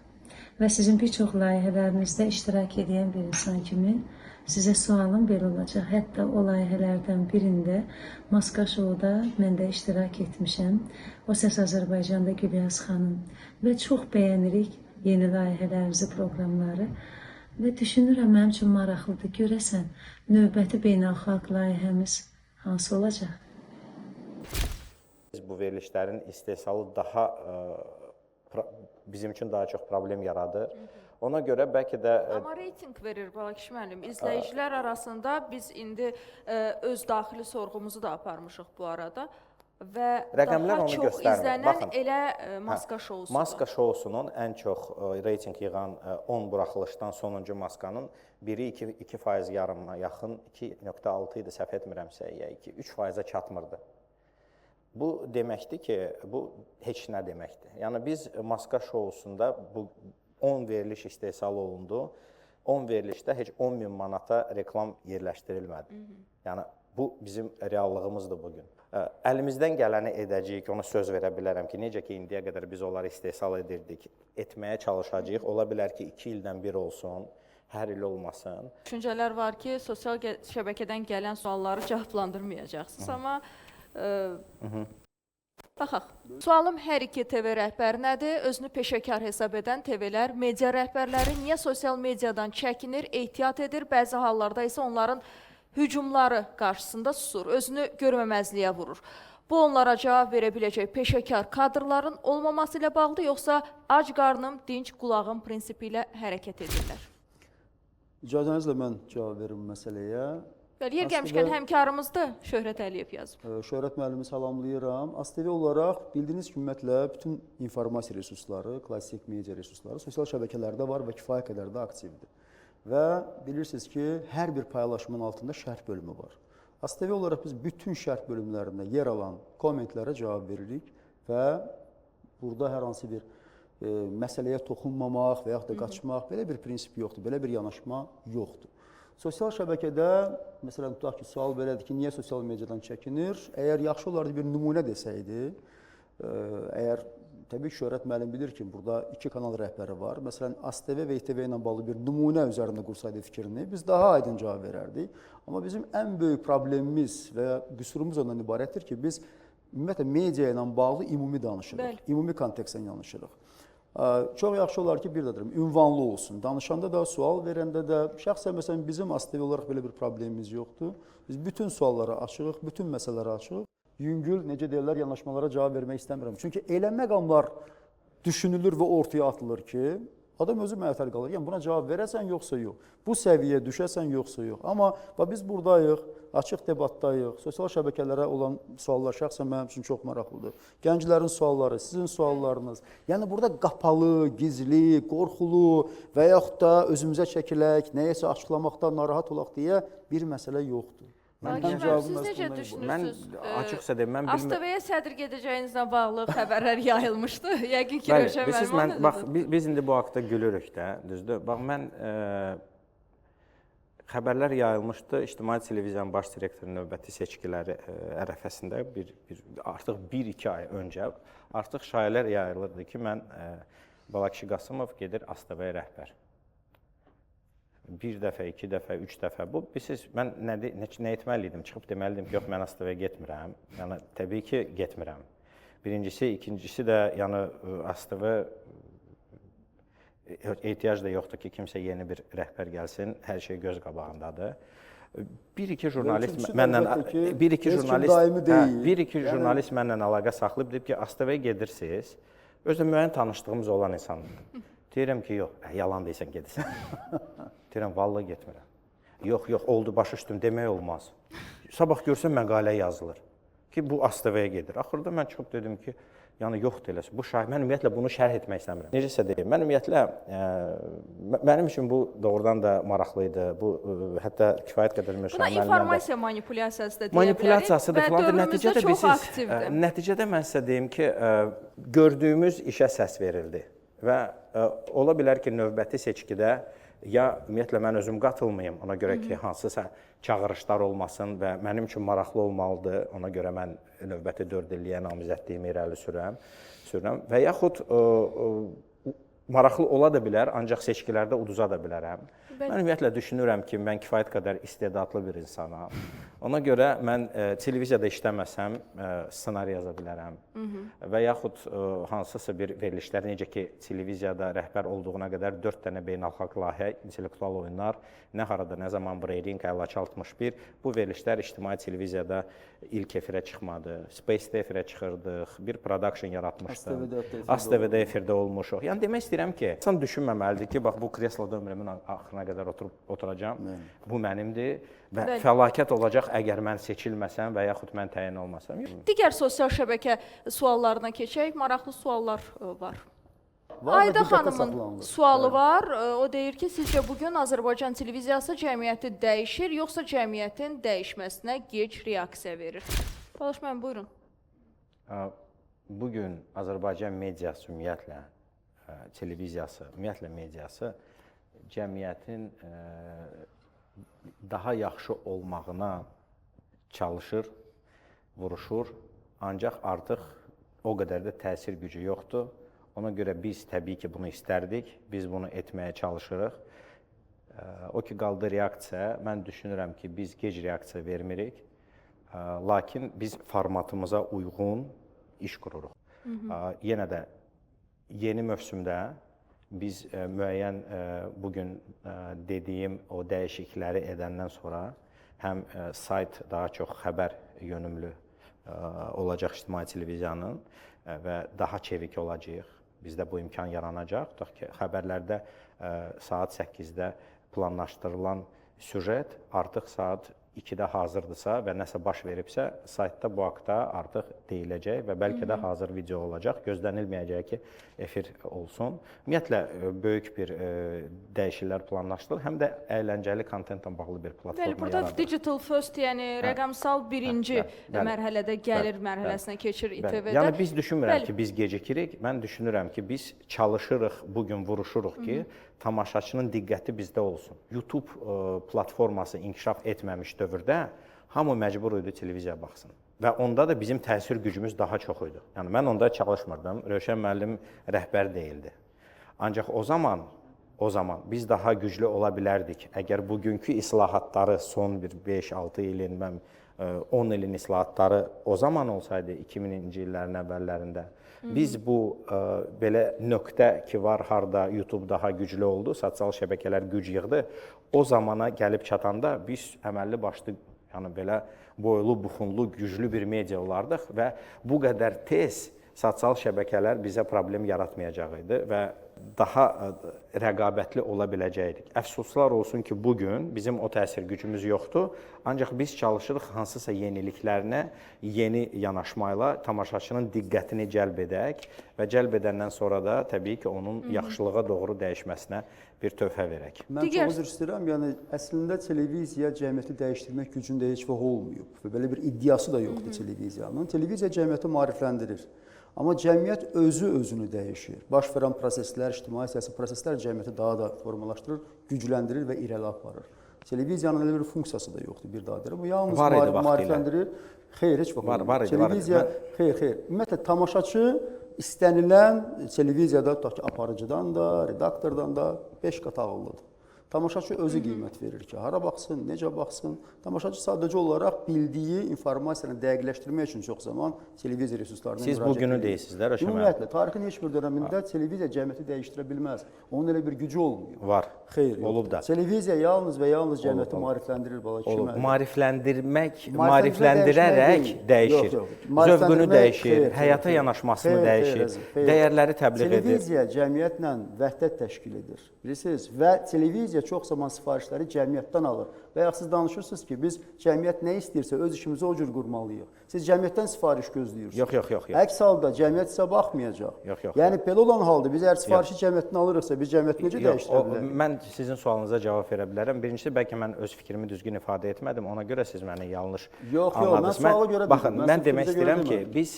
və sizin bir çox layihələrinizdə iştirak edən bir insan kimi sizə sualım belə olacaq. Hətta o layihələrdən birində Maska Show'da mən də iştirak etmişəm. O Səs Azərbaycanda Gülyaz xanım və çox bəyənirik yeni layihələrinizi, proqramları və düşünürəm, mənim üçün maraqlıdır. Görəsən, növbəti beynəlxalq layihəmiz hansı olacaq? Bu verilişlərin istehsalı daha bizim üçün daha çox problem yaradır. Ona görə bəlkə də... Amma reyting verir Balakiş müəllim. İzləyicilər arasında biz indi öz daxili sorğumuzu da aparmışıq bu arada və rəqəmlər daha onu çox göstərmir. izlənən Baxın, elə Maska Show'sudur. Maska Show'sunun ən çox reyting yığan 10 buraxılışdan sonuncu Maskanın biri 2% yarımına yaxın, 2.6 idi, səhv etmirəmsə, ya 3%-ə çatmırdı. Bu deməkdir ki, bu heç nə deməkdir. Yəni biz Maska Show'sunda bu 10 veriliş istehsal olundu. 10 verilişdə heç 10.000 manata reklam yerləşdirilmədi. Yəni bu bizim reallığımızdır bugün. Əlimizdən gələni edəcəyik, ona söz verə bilərəm ki, necə ki, indiyə qədər biz onları istehsal edirdik, etməyə çalışacağıq. Ola bilər ki, 2 ildən bir olsun, hər il olmasın. Düşüncələr var ki, sosial şəbəkədən gələn sualları cavablandırmayacaqsınız, amma Baxaq. Sualım hər iki TV rəhbərinədir. Özünü peşəkar hesab edən TVlər, media rəhbərləri niyə sosial mediadan çəkinir, ehtiyat edir, bəzi hallarda isə onların hücumları qarşısında susur, özünü görməməzliyə vurur. Bu onlara cavab verə biləcək peşəkar kadrların olmaması ilə bağlı, yoxsa ac qarnım, dinc qulağım prinsipi ilə hərəkət edirlər? İcazənizlə mən cavab verim məsələyə. Bəli, yer gəlmişkən həmkarımızdır, Şöhrət Əliyev yazıb. Şöhrət müəllimi salamlayıram. ASTV olaraq bildiyiniz kimi ümumiyyətlə bütün informasiya resursları, klassik media resursları sosial şəbəkələrdə var və kifayət qədər də aktivdir. Və bilirsiniz ki, hər bir paylaşımın altında şərh bölümü var. ASTV olaraq biz bütün şərh bölümlərində yer alan kommentlərə cavab veririk və burada hər hansı bir məsələyə toxunmamaq və yaxud da qaçmaq, belə bir prinsip yoxdur, belə bir yanaşma yoxdur. Sosial şəbəkədə, məsələn, tutaq ki, sual belədir ki, niyə sosial mediadan çəkinir? Əgər yaxşı olardı bir nümunə desəydi, əgər təbii ki, Şöhrət müəllim bilir ki, burada 2 kanal rəhbəri var. Məsələn, ASTV və İTV ilə bağlı bir nümunə üzərində qursaydı fikrini, biz daha aydın cavab verərdik. Amma bizim ən böyük problemimiz və qüsurumuz ondan ibarətdir ki, biz ümumiyyətlə media ilə bağlı ümumi danışırıq, ümumi kontekstdən danışırıq. Çox yaxşı olar ki, bir də deyirəm, ünvanlı olsun. Danışanda da, sual verəndə də, şəxsən məsələn bizim ASTV olaraq belə bir problemimiz yoxdur. Biz bütün suallara açığıq, bütün məsələlərə açığıq. Yüngül, necə deyirlər, yanaşmalara cavab vermək istəmirəm. Çünki elə məqamlar düşünülür və ortaya atılır ki, adam özü məətəl qalır. Yəni buna cavab verəsən yoxsa yox, bu səviyyə düşəsən yoxsa yox. Amma biz buradayıq, açıq debatdayıq, sosial şəbəkələrə olan suallar şəxsən mənim üçün çox maraqlıdır. Gənclərin sualları, sizin suallarınız. Yəni burada qapalı, gizli, qorxulu və yaxud da özümüzə çəkilək, nəyəsə açıqlamaqdan narahat olaq deyə bir məsələ yoxdur. Siz necə düşünürsünüz? Açıqsa deyim, mən ASTV-yə sədr gedəcəyinizlə bağlı xəbərlər yayılmışdı. Yəqin ki, Rövşən müəllim bax, biz indi bu haqda gülürük də, düzdür? Bax, mən xəbərlər yayılmışdı. İctimai televiziyanın baş direktorunun növbəti seçkiləri ərəfəsində artıq 1-2 ay öncə artıq şayələr yayılırdı ki, mən Balakişi Qasımov gedir ASTV-yə rəhbər. 1 dəfə, 2 dəfə, 3 dəfə. Bu, bilirsiniz, mən nə etməliydim? Çıxıb deməliydim ki, yox, mən ASTV-yə getmirəm. Yəni, təbii ki, getmirəm. Birincisi, ikincisi də, yəni, ASTV ehtiyac da yoxdur ki, kimsə yeni bir rəhbər gəlsin, hər şey göz qabağındadır. Bir-iki jurnalist mənlə əlaqə saxlayıb, deyib ki, ASTV-yə gedirsiniz, özlə müəyyən tanışdığımız olan insandır. Deyirəm ki, yox, yalan deyirsən, gedirsən. Deyirəm, vallahi getmirəm. Yox, oldu, baş üstüm demək olmaz. Sabah görsən məqalə yazılır ki, bu ASTV-yə gedir. Axırda mən çıxıb dedim ki, yəni yoxdur eləsin. Mən ümumiyyətlə bunu şərh etmək istəmirəm. Necəsə deyim, mən ümumiyyətlə, mənim üçün bu doğrudan da maraqlı idi. Bu, hətta kifayət qədər Mürşən müəllimlə də... Buna informasiya manipulyasiyası da deyə bilərik. Manipulyasiyasıdır və dövrümüzdə çox aktivdir. Nəticədə mən sizə deyim ki, gördüyümüz işə səs verildi. Və ola bilər ki, növbəti seçkidə ya ümumiyyətlə mən özüm qatılmayım, ona görə ki, hansısa çağırışlar olmasın və mənim üçün maraqlı olmalıdır, ona görə mən növbəti 4 illiyə namizədliyimi irəli sürürəm və yaxud maraqlı ola da bilər, ancaq seçkilərdə uduza da bilərəm. Mən ümumiyyətlə düşünürəm ki, mən kifayət qədər istedadlı bir insanam. Ona görə mən televiziyada işləməsəm, ssenari yaza bilərəm və yaxud hansısa bir verilişlər, necə ki, televiziyada rəhbər olduğuna qədər 4 dənə beynəlxalq layihə, intellektual oyunlar, nə harada, nə zaman Breyring 5261, bu verilişlər ictimai televiziyada ilk efirə çıxmadı, Space-də efirə çıxırdıq, bir production yaratmışdım, ASTV-də efirdə olmuşuq. Yəni demək istəyirəm ki, insan düşünməməlidir ki, bax bu kresloda ömrümün axırına qədər oturacam, bu mənimdir və fəlakət olacaq əgər mən seçilməsəm və yaxud mən təyin olmasam. Digər sosial şəbəkə suallarına keçək, maraqlı suallar var. Ayda xanımın sualı var, o deyir ki, sizcə bugün Azərbaycan televiziyası cəmiyyəti dəyişir, yoxsa cəmiyyətin dəyişməsinə gec reaksiya verir? Balaş müəllim, buyurun. Bugün Azərbaycan mediası ümumiyyətlə, televiziyası, ümumiyyətlə mediası cəmiyyətin daha yaxşı olmağına çalışır, vuruşur, ancaq artıq o qədər də təsir gücü yoxdur. Ona görə biz təbii ki, bunu istərdik, biz bunu etməyə çalışırıq. O ki, qaldı reaksiya, mən düşünürəm ki, biz gec reaksiya vermirik. Lakin biz formatımıza uyğun iş qururuq. Yenə də yeni mövsümdə biz müəyyən bugün dediyim o dəyişiklikləri edəndən sonra həm sayt daha çox xəbər yönümlü olacaq ictimai televiziyanın və daha çevik olacağıq. Bizdə bu imkan yaranacaq. Tutaq ki, xəbərlərdə saat 8-də planlaşdırılan süjet artıq saat 2-də hazırdırsa və nəsə baş veribsə, saytda bu haqda artıq deyiləcək və bəlkə də hazır video olacaq. Gözlənilməyəcək ki, efir olsun. Ümumiyyətlə, böyük bir dəyişikliklər planlaşdırılır. Həm də əyləncəli kontentlə bağlı bir platforma Bəli, burada yaradır. digital first, yəni rəqəmsal birinci mərhələdə gəlir mərhələsinə keçir İTV-də. Yəni biz düşünmürəm ki, biz gecikirik. Mən düşünürəm ki, biz çalışırıq, bugün vuruşuruq ki, tamaşaçının diqqəti bizdə olsun. YouTube platforması inkişaf etməmiş dövrdə hamı məcbur idi televiziya baxsın. Və onda da bizim təsir gücümüz daha çox idi. Yəni mən onda çalışmırdım. Rövşən müəllim rəhbər deyildi. Ancaq o zaman biz daha güclü ola bilərdik. Əgər bugünkü islahatları son bir 5-6 ilin, 10 ilin islahatları o zaman olsaydı 2000-ci illərin əvvəllərində, biz bu belə nöqtə ki var, harda YouTube daha güclü oldu, sosial şəbəkələr güc yığdı, o zamana gəlib çatanda biz əməlli başlı, yəni belə boylu, buxunlu, güclü bir media olardıq və bu qədər tez sosial şəbəkələr bizə problem yaratmayacaq idi və daha rəqabətli ola biləcəkdik. Əfsuslar olsun ki, bugün bizim o təsir gücümüz yoxdur, ancaq biz çalışırıq hansısa yeniliklərinə yeni yanaşmayla tamaşaçının diqqətini cəlb edək və cəlb edəndən sonra da təbii ki, onun yaxşılığa doğru dəyişməsinə bir tövhə verək. Mən çox üzr istəyirəm, yəni əslində televiziya cəmiyyəti dəyişdirmək gücündə heç vaxt olmayıb və belə bir iddiası da yoxdur televiziyanın. Televiziya cəmiyyəti maarifləndirir. Amma cəmiyyət özünü dəyişir. Baş verən proseslər, ictimai siyasi proseslər cəmiyyəti daha da formalaşdırır, gücləndirir və irəli aparır. Televiziyanın elə bir funksiyası da yoxdur, bir daha deyirəm. Bu yalnız maarifləndirir. Xeyr, heç vaxt olmur. Televiziya, xeyr. Ümumiyyətlə, tamaşaçı istənilən televiziyada, tutaq ki, aparıcıdan da, redaktordan da 5 qat ağıllıdır. Tamaşaçı özü qiymət verir ki, hara baxsın, necə baxsın. Tamaşaçı sadəcə olaraq bildiyi informasiyanı dəqiqləşdirmək üçün çox zaman televiziya resurslarına müraciət edir. Siz bugünü deyirsizlər, Rövşən müəllim. Ümumiyyətlə, tarixin heç bir dönəmində televiziya cəmiyyəti dəyişdirə bilməz. Onun elə bir gücü olmuyor. Var, xeyr, olub da. Televiziya yalnız və yalnız cəmiyyəti maarifləndirir. Maarifləndirərək dəyişir. Zövqünü dəyişir, həyata yanaşmasını dəyişir, dəyərləri təbliğ edir. Televiziya cəmiyyətlə vəhdət təşkil edir. Bilirsiniz? Və televiziya çox zaman sifarişləri cəmiyyətdən alır. Və ya siz danışırsınız ki, biz cəmiyyət nə istəyirsə öz işimizi o cür qurmalıyıq. Siz cəmiyyətdən sifariş gözləyirsiniz. Yox. Əks halda cəmiyyət sizə baxmayacaq. Yox. Yəni belə olan halda biz əgər sifarişi cəmiyyətdən alırıqsa, biz cəmiyyəti necə dəyişdirə bilərik? Mən sizin sualınıza cavab verə bilərəm. Birincisi, bəlkə mən öz fikrimi düzgün ifadə etmədim. Ona görə siz məni yanlış anladınız. Mən suala görə dedim. Baxın, mən demək istəyirəm ki, biz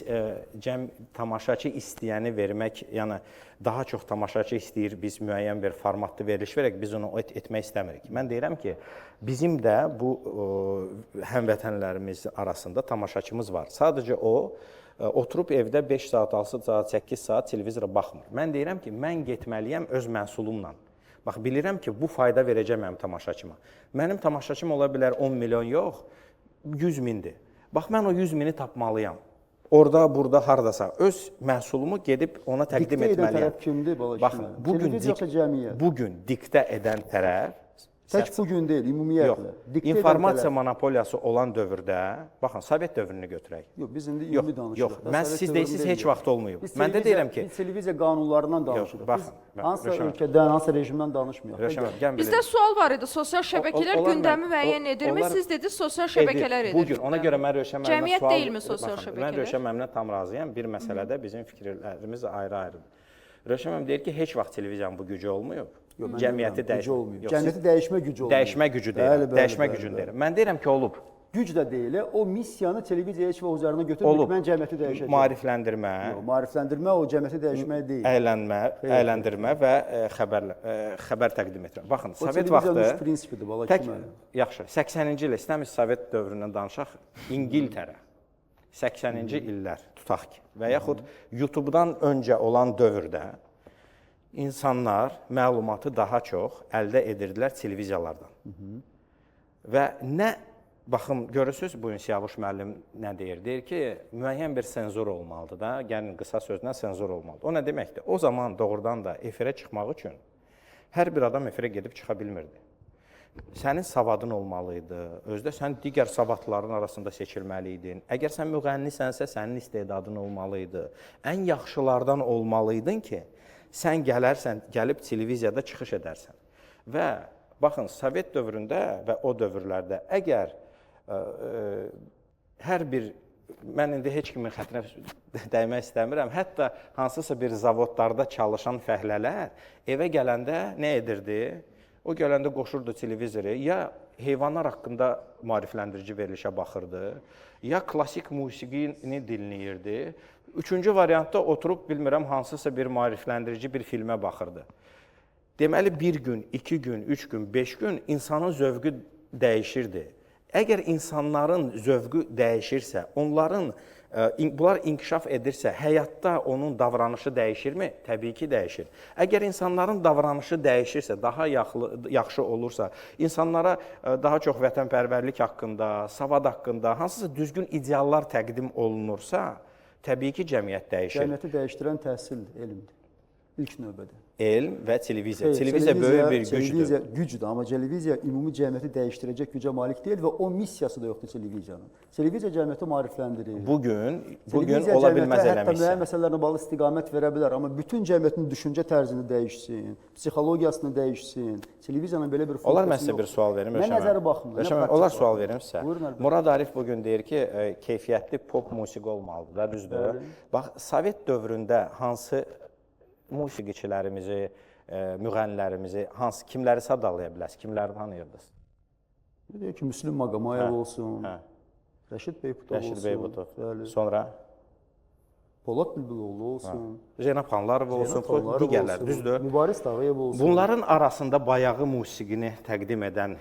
tamaşaçı istəyəni vermək, yəni daha çox tamaşaçı istəyir, biz müəyyən bir formatlı veriliş verək, biz onu etmək istəmirik. Mən deyirəm ki, bizim də bu həmvətənlərimiz arasında tamaşaçımız var. Sadəcə o, oturub evdə 5 saat, 6 saat, 8 saat televizora baxmır. Mən deyirəm ki, mən getməliyəm öz məhsulumla. Bax, bilirəm ki, bu fayda verəcəm mənim tamaşaçıma. Mənim tamaşaçım ola bilər 10 milyon yox, 100 mindir. Bax, mən o 100 mini tapmalıyam. Orada, burada, hardasa öz məhsulumu gedib ona təqdim etməliyəm. Diktə edən tərəf kimdir, Bax, bugün diktə edən tərəf tək bugün deyil, ümumiyyətlə. İnformasiya monopoliyası olan dövrdə, baxın, Sovet dövrünü götürək. Yox, biz indi ümumi danışırıq. Yox, siz deyirsiniz, heç vaxt olmayıb. Mən də deyirəm ki... Biz televiziya qanunlarından danışırıq. Biz hansısa ölkədən, hansısa rejimdən danışmıyıq. Bizdə sual var idi, sosial şəbəkələr gündəmi müəyyən edirmi? Siz dediniz, sosial şəbəkələr edir. Bugün, ona görə mən Rövşən müəllimə cəmiyyət deyilmi sosial şəbəkələr? Mən Rövşən müəllimlə tam razıyam. Bir məsələdə bizim fikirlərimiz ayrı-ayrıdır. Rövşən müəllim deyir ki, heç vaxt televiziyanın bu gücü olmayıb. Cəmiyyəti dəyişmə gücü olmayıb. Dəyişmə gücü deyil. Dəyişmə gücünü deyir. Mən deyirəm ki, olub. Güc də deyil, o missiyanı televiziya heç vaxt üzərinə götürmür ki, mən cəmiyyəti dəyişəcəm. Maarifləndirmə. Maarifləndirmə o cəmiyyəti dəyişmək deyil. Əyləndirmə və xəbər təqdim etmə. Baxın, Sovet vaxtı... O televiziyanın üç prinsipidir, bala kimi. Yaxşı, 80-ci il, istəmiz Sovet dövründən danışaq, İngiltərə. 80-ci illər tutaq ki və yaxud YouTube-dan öncə olan dövrdə insanlar məlumatı daha çox əldə edirdilər televiziyalardan. Və nə baxın, görürsünüz bu gün Siyavuş müəllim nə deyir? Deyir ki, müəyyən bir senzor olmalıdır da, gəlin qısa sözlə senzor olmalıdır. O nə deməkdir? O zaman doğrudan da efirə çıxmaq üçün hər bir adam efirə gedib çıxa bilmirdi. Sənin savadın olmalıydı, özdə sən digər savadların arasında seçilməliydin. Əgər sən müğənnisənsə, sənin istedadın olmalıydı. Ən yaxşılardan olmalıydın ki, sən gəlib televiziyada çıxış edərsən. Və baxın, Sovet dövründə və o dövrlərdə əgər hər bir, mən indi heç kimin xətrinə dəymək istəmirəm, hətta hansısa bir zavodlarda çalışan fəhlələr evə gələndə nə edirdi? O gələndə qoşurdu televizoru, ya heyvanlar haqqında maarifləndirici verilişə baxırdı, ya klassik musiqini dinləyirdi. Üçüncü variantda oturub, bilmirəm, hansısa bir maarifləndirici bir filmə baxırdı. Deməli, bir gün, 2 gün, 3 gün, 5 gün insanın zövqü dəyişirdi. Əgər insanların zövqü dəyişirsə, bunlar inkişaf edirsə, həyatda onun davranışı dəyişirmi? Təbii ki, dəyişir. Əgər insanların davranışı dəyişirsə, daha yaxşı olursa, insanlara daha çox vətənpərvərlik haqqında, savad haqqında, hansısa düzgün ideallar təqdim olunursa, təbii ki, cəmiyyət dəyişir. Cəmiyyəti dəyişdirən təhsildir, elmdir. İlk növbədə. Elm və televiziya. Televiziya böyük bir gücdür. Televiziya gücdür, amma televiziya ümumi cəmiyyəti dəyişdirəcək gücə malik deyil və o missiyası da yoxdur televiziyanın. Televiziya cəmiyyəti maarifləndirir. Bugün ola bilməz elə hətta müəyyən məsələlərlə bağlı istiqamət verə bilər, amma bütün cəmiyyətin düşüncə tərzini dəyişsin, psixologiyasını dəyişsin. Televiziyanın belə bir funksiyası yoxdur. Olar mən sizə bir sual verim? Nə nəzəri baxımından? Olar sual verim sizə. Murad Arif bugün deyir ki, keyfiyyətli pop musiqi olmalıdır da, düzdür? Bax, Sovet dövründə hansı musiqiçilərimizi, müğənnilərimizi, kimləri sadalaya bilərsiniz, kimləri tanıyırdınız? Deyir ki, Müslüm Maqomayev olsun, Rəşid Beybutov olsun, sonra Polad Bülbüloğlu olsun, Zeynəb Xanlarov olsun, digərlər, düzdür? Mübariz Tağıyev olsun. Bunların arasında bayağı musiqini təqdim edən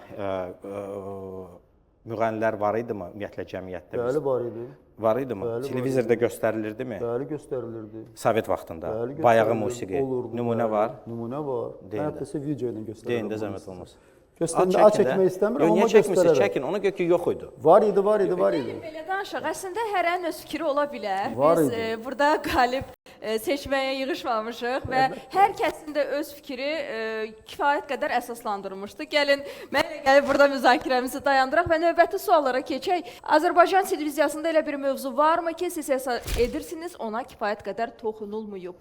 müğənnilər var idi mı ümumiyyətlə cəmiyyətdə? Bəli, var idi. Var idi mi? Televizorda göstərilirdi mi? Bəli, göstərilirdi. Sovet vaxtında bayağı musiqi. Nümunə var? Nümunə var. Hətta sizə video ilə göstərilirdi. Deyin də zəhmət olmaz. Göstərəndə çəkmək istəmirəm, amma göstərərəm. Çəkin, ona görə ki, yox idi. Var idi. Belə danışaq, əslində hərənin öz fikri ola bilər. Biz burada qalib seçməyə yığışmamışıq və hər kəsin də öz fikri kifayət qədər əsaslandırılmışdı. Gəlin, mən gəlib burada müzakirəmizi dayandıraq və növbəti suallara keçək. Azərbaycan televiziyasında elə bir mövzu varmı ki, siz hesab edirsiniz, ona kifayət qədər toxunulmayıb?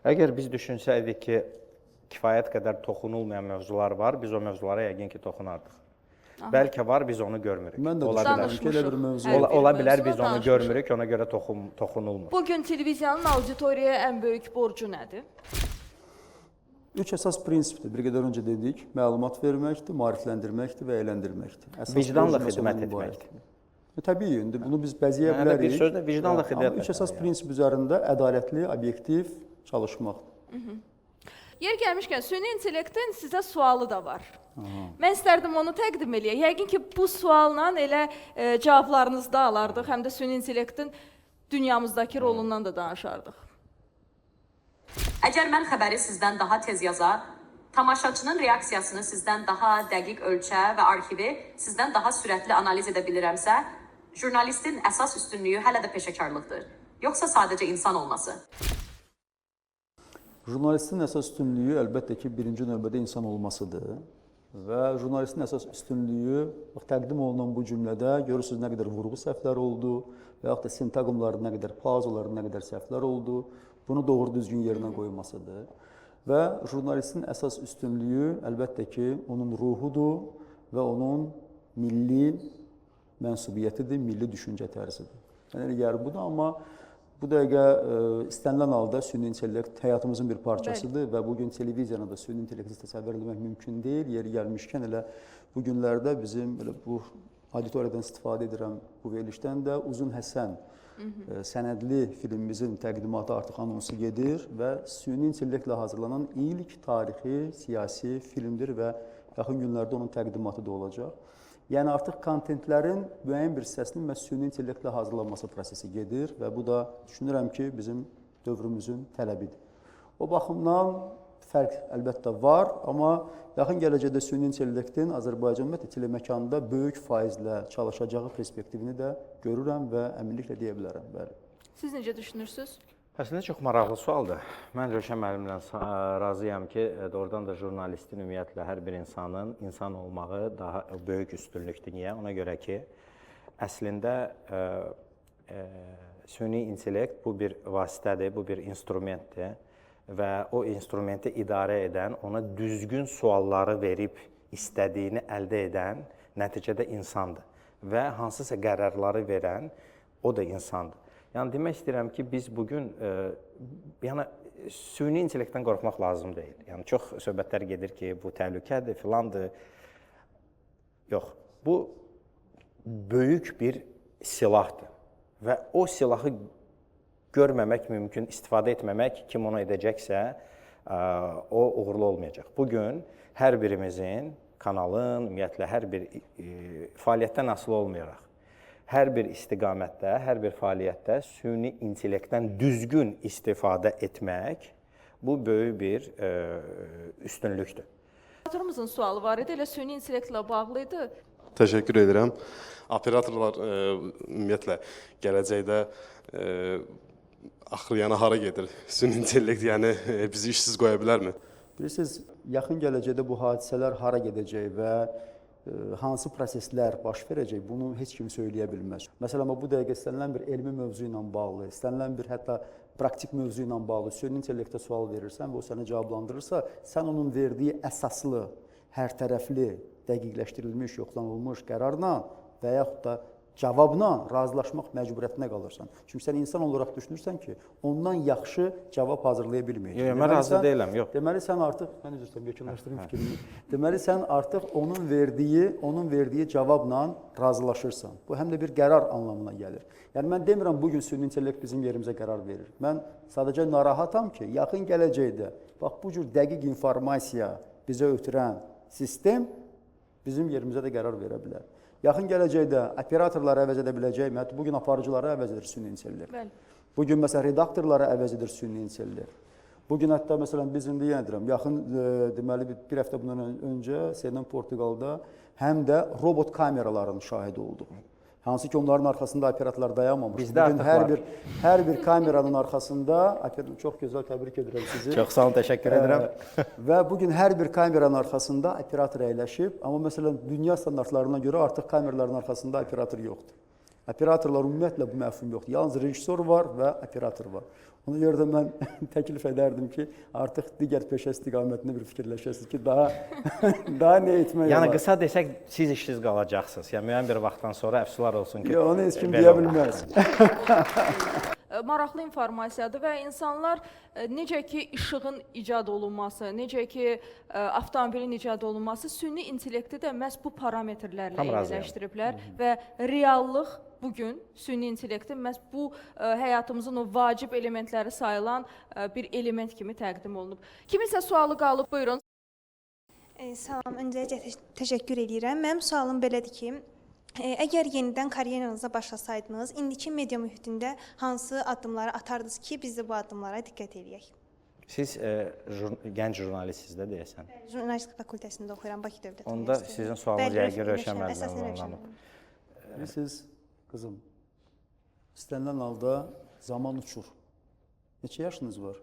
Əgər biz düşünsəydik ki, kifayət qədər toxunulmayan mövzular var, biz o mövzulara yəqin ki, toxunardıq. Bəlkə var, biz onu görmürük. Mən də düşünürəm ki, elə bir mövzu ola bilər, biz onu görmürük, ona görə toxunulmur. Bugün televiziyanın auditoriyaya ən böyük borcu nədir? 3 əsas prinsipdir. Bir qədər öncə dedik, məlumat verməkdir, maarifləndirməkdir və əyləndirməkdir. Vicdanla xidmət etməkdir. Təbii, indi bunu biz bəzəyə bilərik. Bir sözlə vicdanla xidmət etməkdir. 3 əsas prinsip üzərində ədalətli, obyektiv çalışmaqdır. Yer gəlmişkən, süni intellektin sizə sualı da var. Mən istərdim onu təqdim eləyək. Yəqin ki, bu sualla elə cavablarınızda alardıq, həm də süni intellektin dünyamızdakı rolundan da danışardıq. Əgər mən xəbəri sizdən daha tez yazar, tamaşaçının reaksiyasını sizdən daha dəqiq ölçə və arxivi sizdən daha sürətli analiz edə bilirəmsə, jurnalistin əsas üstünlüyü hələ də peşəkarlıqdır, yoxsa sadəcə insan olması. Jurnalistin əsas üstünlüyü əlbəttə ki, birinci növbədə insan olmasıdır və jurnalistin əsas üstünlüyü təqdim olunan bu cümlədə görürsünüz nə qədər vurğu səhvləri oldu və yaxud da sintaqımların nə qədər, pauzaların nə qədər səhvlər oldu, bunu doğru düzgün yerinə qoymasıdır və jurnalistin əsas üstünlüyü əlbəttə ki, onun ruhudur və onun milli mənsubiyyətidir, milli düşüncə tərzidir. Yəni, yəni budur, amma bu dəqiqə istənilən halda süni intellekt həyatımızın bir parçasıdır və bugün televiziyanı da süni intellekti təsəvvür etmək mümkün deyil. Yeri gəlmişkən elə bu günlərdə bizim bu auditoriyadan istifadə edirəm bu verilişdən də Uzun Həsən sənədli filmimizin təqdimatı artıq anonsu gedir və süni intellektlə hazırlanan ilk tarixi siyasi filmdir və yaxın günlərdə onun təqdimatı da olacaq. Yəni artıq kontentlərin müəyyən bir hissəsinin məhz süni intellektlə hazırlanması prosesi gedir və bu da düşünürəm ki, bizim dövrümüzün tələbidir. O baxımdan fərq əlbəttə var, amma yaxın gələcəkdə süni intellektin Azərbaycan ümumiyyətlə teleməkanda böyük faizlə çalışacağı perspektivini də görürəm və əminliklə deyə bilərəm. Bəli. Siz necə düşünürsünüz? Əslində çox maraqlı sualdır. Mən Rövşən müəllimlə razıyam ki, doğrudan da jurnalistin ümumiyyətlə hər bir insanın insan olmağı daha böyük üstünlükdür. Niyə? Ona görə ki, əslində süni intellekt bu bir vasitədir, bu bir instrumentdir və o instrumenti idarə edən, ona düzgün sualları verib istədiyini əldə edən nəticədə insandır və hansısa qərarları verən o da insandır. Yəni demək istəyirəm ki, biz bugün yəni süni intellektdən qorxmaq lazım deyil. Yəni çox söhbətlər gedir ki, bu təhlükədir, filandır. Yox, bu böyük bir silahdır və o silahı görməmək mümkün, istifadə etməmək kim onu edəcəksə, o uğurlu olmayacaq. Bugün hər birimizin, kanalın, ümumiyyətlə hər bir fəaliyyətdən asılı olmayaraq, hər bir istiqamətdə, hər bir fəaliyyətdə süni intellektdən düzgün istifadə etmək bu böyük bir üstünlükdür. Operatorumuzun sualı var idi, elə süni intellektlə bağlı idi. Təşəkkür edirəm. Operatorlar ümumiyyətlə gələcəkdə axır yana hara gedir? Süni intellekt yəni bizi işsiz qoya bilərmi? Bilirsiniz, yaxın gələcəkdə bu hadisələr hara gedəcək və hansı proseslər baş verəcək, bunu heç kim söyləyə bilməz. Məsələn, bu dəqiqə istənilən bir elmi mövzu ilə bağlı, istənilən bir hətta praktik mövzu ilə bağlı süni intellektə sual verirsən və o səni cavablandırırsa, sən onun verdiyi əsaslı, hər tərəfli, dəqiqləşdirilmiş, yoxlanılmış qərarla və yaxud da cavabla razılaşmaq məcburiyyətinə qalırsan. Çünki sən insan olaraq düşünürsən ki, ondan yaxşı cavab hazırlaya bilməyəcəksən. Yox, mən razı deyiləm, yox. Deməli, sən artıq, mən üzr istəyirəm, yekunlaşdırım fikrimi. Deməli, sən artıq onun verdiyi cavabla razılaşırsan. Bu həm də bir qərar anlamına gəlir. Yəni, mən demirəm, bugün süni intellekt bizim yerimizə qərar verir. Mən sadəcə narahatam ki, yaxın gələcəkdə, bax, bu cür dəqiq informasiya bizə ötürən sistem bizim yerimizə də qərar verə bilər. Yaxın gələcəkdə operatorları əvəz edə biləcək, hətta bugün aparıcıları əvəz edir süni intellekt. Bugün məsələn redaktorları əvəz edir süni intellekt. Bugün hətta məsələn biz indi yenə deyirəm, yaxın deməli bir həftə bundan öncə CNN Portuqalda həm də robot kameraların şahidi olduq. Hansı ki onların arxasında operatorlar dayanmamış. Bugün hər bir kameranın arxasında, çox gözəl təbrik edirəm sizi. Çox sağ olun, təşəkkür edirəm. Və bugün hər bir kameranın arxasında operator əyləşib, amma məsələn dünya standartlarına görə artıq kameraların arxasında operator yoxdur. Operatorlar ümumiyyətlə bu məfhum yoxdur. Yalnız rejissor var və operator var. Ona görə də mən təklif edərdim ki, artıq digər peşə istiqamətində bir fikirləşəsiniz ki, daha nə etmək olar. Yəni qısa desək, siz işsiz qalacaqsınız. Yəni müəyyən bir vaxtdan sonra əfsuslar olsun ki, yox, onu heç kim deyə bilməz. Maraqlı informasiyadır və insanlar necə ki işığın icad olunması, necə ki avtomobilin icad olunması süni intellekti də məhz bu parametrlərlə yerləşdiriblər və reallıq bugün süni intellektin məhz bu həyatımızın o vacib elementləri sayılan bir element kimi təqdim olunub. Kiminsə sualı qalıb, buyurun. Salam, öncəliklə təşəkkür edirəm. Mənim sualım belədir ki, əgər yenidən karyeranıza başlasaydınız, indiki media mühitində hansı addımları atardınız ki, biz də bu addımlara diqqət edək? Siz gənc jurnalistsiniz də deyəsən. Jurnalistika fakültəsində oxuyuram, Bakı Dövlət Universitetində. Onda sizin sualınız yəqin Rövşən müəllimə bağlanıb. Bilirsiniz, qızım, istənilən halda zaman uçur. Neçə yaşınız var?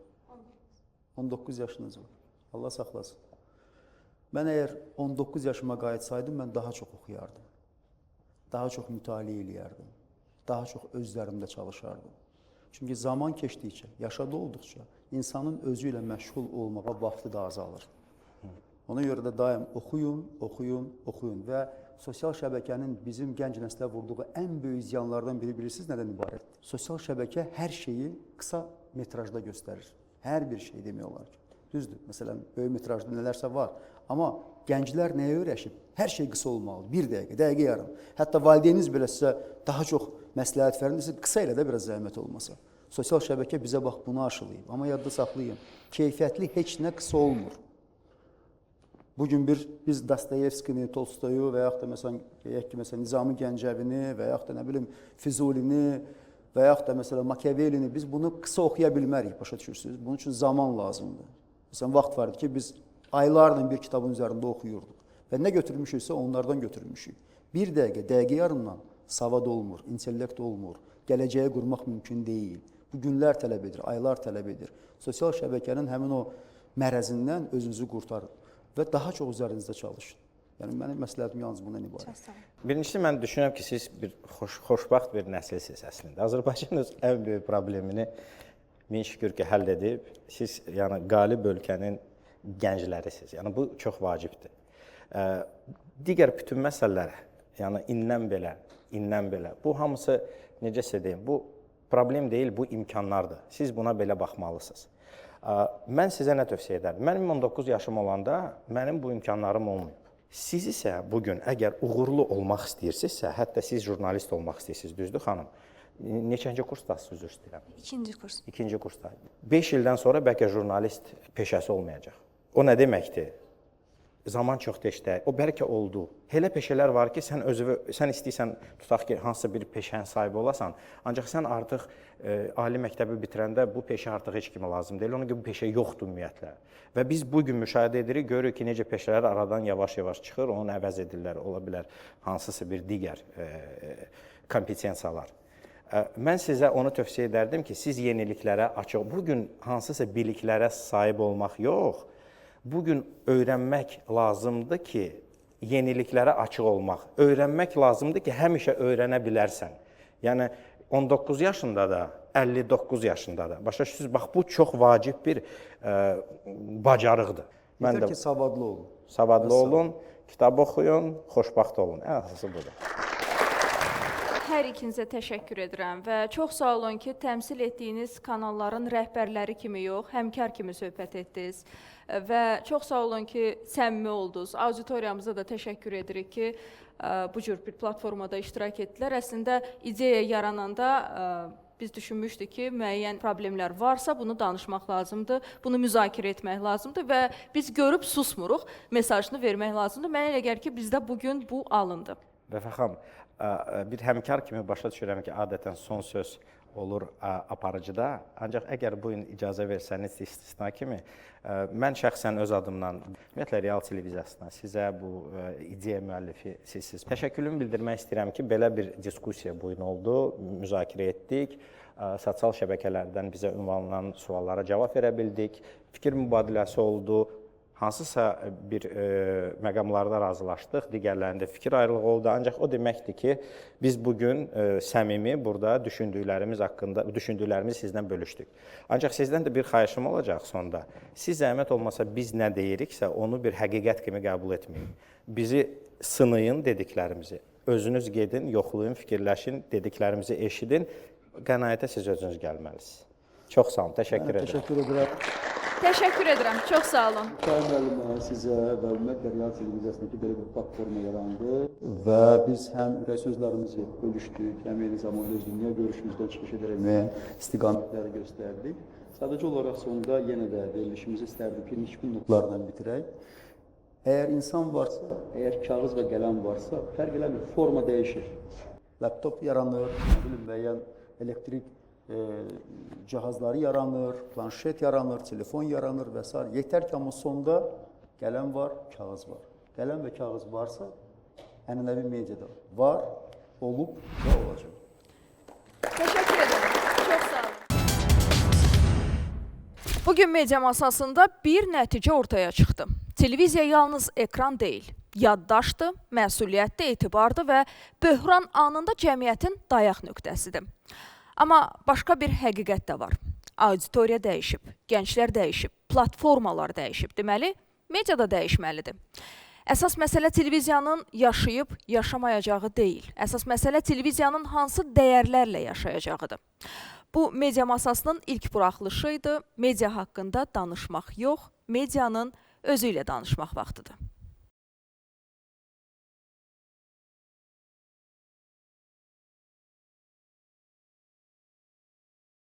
19 yaşınız var. Allah saxlasın. Mən əgər 19 yaşıma qayıtsaydım, mən daha çox oxuyardım. Daha çox mütaliə eləyərdim. Daha çox özlərimdə çalışardım. Çünki zaman keçdikcə, yaşada olduqca insanın özü ilə məşğul olmağa vaxtı da azalır. Ona görə də daim oxuyun və sosial şəbəkənin bizim gənc nəslə vurduğu ən böyük ziyanlardan biri bilirsiniz nədən ibarətdir? Sosial şəbəkə hər şeyi qısa metrajda göstərir. Hər bir şey demək olar ki. Düzdür, məsələn, böyük metrajda nələrsə var. Amma gənclər nəyə öyrəşib? Hər şey qısa olmalı, 1 dəqiqə, dəqiqə yarım. Hətta valideyniniz belə sizə daha çox məsləhət verir, qısa ilə də biraz zəhmət olmasa. Sosial şəbəkə bizə bax bunu aşılayıb. Amma yadda saxlayın, keyfiyyətli heç nə qısa olmur. Bugün biz Dostoyevskini, Tolstoyu və yaxud da Nizami Gəncəvini və yaxud da nə bilim Füzulini və yaxud da məsələn Machiavellini biz bunu qısa oxuya bilmərik, başa düşürsünüz. Bunun üçün zaman lazımdır. Məsələn, vaxt var idi ki, biz aylarla bir kitabın üzərində oxuyurduq və nə götürmüşüksə onlardan götürmüşük. Bir dəqiqə, dəqiqə yarımdan savad olmur, intellekt olmur, gələcəyi qurmaq mümkün deyil. Bu günlər tələb edir, aylar tələb edir. Sosial şəbəkənin həmin o mərəzindən özünüzü qurtarın və daha çox üzərinizdə çalışın. Yəni, mənim məsləhətim yalnız bundan ibarət. Birincisi, mən düşünürəm ki, siz bir xoşbaxt bir nəsilsiniz əslində. Azərbaycan öz ən böyük problemini min şükür ki, həll edib. Siz yəni, qalib ölkənin gənclərisiniz. Yəni, bu çox vacibdir. Digər bütün məsələlər, yəni indən belə, bu hamısı, necəsə deyim, bu problem deyil, bu imkanlardır. Siz buna belə baxmalısınız. Mən sizə nə tövsiyə edərdim? Mənim 19 yaşım olanda mənim bu imkanlarım olmayıb. Siz isə bugün əgər uğurlu olmaq istəyirsinizsə, hətta siz jurnalist olmaq istəyirsiniz, düzdür xanım? Neçənci kursdasınız, üzr istəyirəm? İkinci kurs. İkinci kursda. 5 ildən sonra bəlkə jurnalist peşəsi olmayacaq. O nə deməkdir? Zaman çox dəyişdi. O bəlkə oldu. Elə peşələr var ki, sən istəyirsən, tutaq ki, hansısa bir peşənin sahibi olasan, ancaq sən artıq ali məktəbi bitirəndə bu peşə artıq heç kimə lazım deyil. Ona görə bu peşə yoxdur ümumiyyətlə. Və biz bugün müşahidə edirik, görürük ki, necə peşələr aradan yavaş-yavaş çıxır, onu əvəz edirlər, ola bilər hansısa bir digər kompetensiyalar. Mən sizə onu tövsiyə edərdim ki, siz yeniliklərə açıq, bugün hansısa biliklərə sahib olmaq yox, bugün öyrənmək lazımdır ki, yeniliklərə açıq olmaq. Öyrənmək lazımdır ki, həmişə öyrənə bilərsən. Yəni, 19 yaşında da, 59 yaşında da. Başa düşürsünüz, bax, bu çox vacib bir bacarıqdır. Yeter ki, savadlı olun. Savadlı olun, kitab oxuyun, xoşbaxt olun. Ən əsası budur. Hər ikinizə təşəkkür edirəm və çox sağ olun ki, təmsil etdiyiniz kanalların rəhbərləri kimi yox, həmkar kimi söhbət etdiniz və çox sağ olun ki, səmimi oldunuz. Auditoriyamıza da təşəkkür edirik ki, bu cür bir platformada iştirak etdilər. Əslində, ideya yarananda biz düşünmüşdük ki, müəyyən problemlər varsa, bunu danışmaq lazımdır, bunu müzakirə etmək lazımdır və biz görüb susmuruq, mesajını vermək lazımdır. Mənə elə gəlir ki, bizdə bugün bu alındı. Vəfa xanım, bir həmkar kimi başa düşürəm ki, adətən son söz olur aparıcıda. Ancaq əgər bu gün icazə versəniz istisna kimi, mən şəxsən öz adımdan, ümumiyyətlə Real televiziyasına, sizə bu ideya müəllifi sizsiz. Təşəkkürümü bildirmək istəyirəm ki, belə bir diskussiya bu gün oldu, müzakirə etdik, sosial şəbəkələrdən bizə ünvanlanan suallara cavab verə bildik, fikir mübadiləsi oldu. Hansısa bir məqamlarda razılaşdıq, digərlərində fikir ayrılığı oldu. Ancaq o deməkdir ki, biz bugün səmimi burada düşündüklərimizi sizdən bölüşdük. Ancaq sizdən də bir xahişim olacaq sonda. Siz zəhmət olmasa biz nə deyiriksə, onu bir həqiqət kimi qəbul etməyin. Bizi sınayın dediklərimizi. Özünüz gedin, yoxlayın, fikirləşin, dediklərimizi eşidin. Qənaətə siz özünüz gəlməlisiniz. Çox sağ olun, təşəkkür edirəm. Təşəkkür edirəm. Təşəkkür edirəm, çox sağ olun. Sayın müəllimə, sizə və ümumiyyətlə Real televiziyasındakı belə bir platforma yarandı və biz həm sözlərimizi bölüşdük, həm eyni zamanda öz dünya görüşümüzdən çıxış edərək müəyyən istiqamətləri göstərdik. Sadəcə olaraq sonunda yenə də verilişimizi istərdik ki, nikbin notlarla bitirək. Əgər insan varsa, əgər kağız və qələm varsa, fərq eləmir, forma dəyişir. Laptop yaranır, müəyyən elektrik cihazları yaranır, planşet yaranır, telefon yaranır və s. Yetər ki, amma sonda qələm var, kağız var. Qələm və kağız varsa, ənənəvi mediada var, olub və olacaq. Təşəkkür edirəm, çox sağ olun. Bugün media masasında bir nəticə ortaya çıxdı. Televiziya yalnız ekran deyil, yaddaşdır, məsuliyyətdir, etibardır və böhran anında cəmiyyətin dayaq nöqtəsidir. Amma başqa bir həqiqət də var. Auditoriya dəyişib, gənclər dəyişib, platformalar dəyişib. Deməli, media da dəyişməlidir. Əsas məsələ televiziyanın yaşayıb, yaşamayacağı deyil. Əsas məsələ televiziyanın hansı dəyərlərlə yaşayacağıdır. Bu, media masasının ilk buraxılışı idi. Media haqqında danışmaq yox, medianın özü ilə danışmaq vaxtıdır.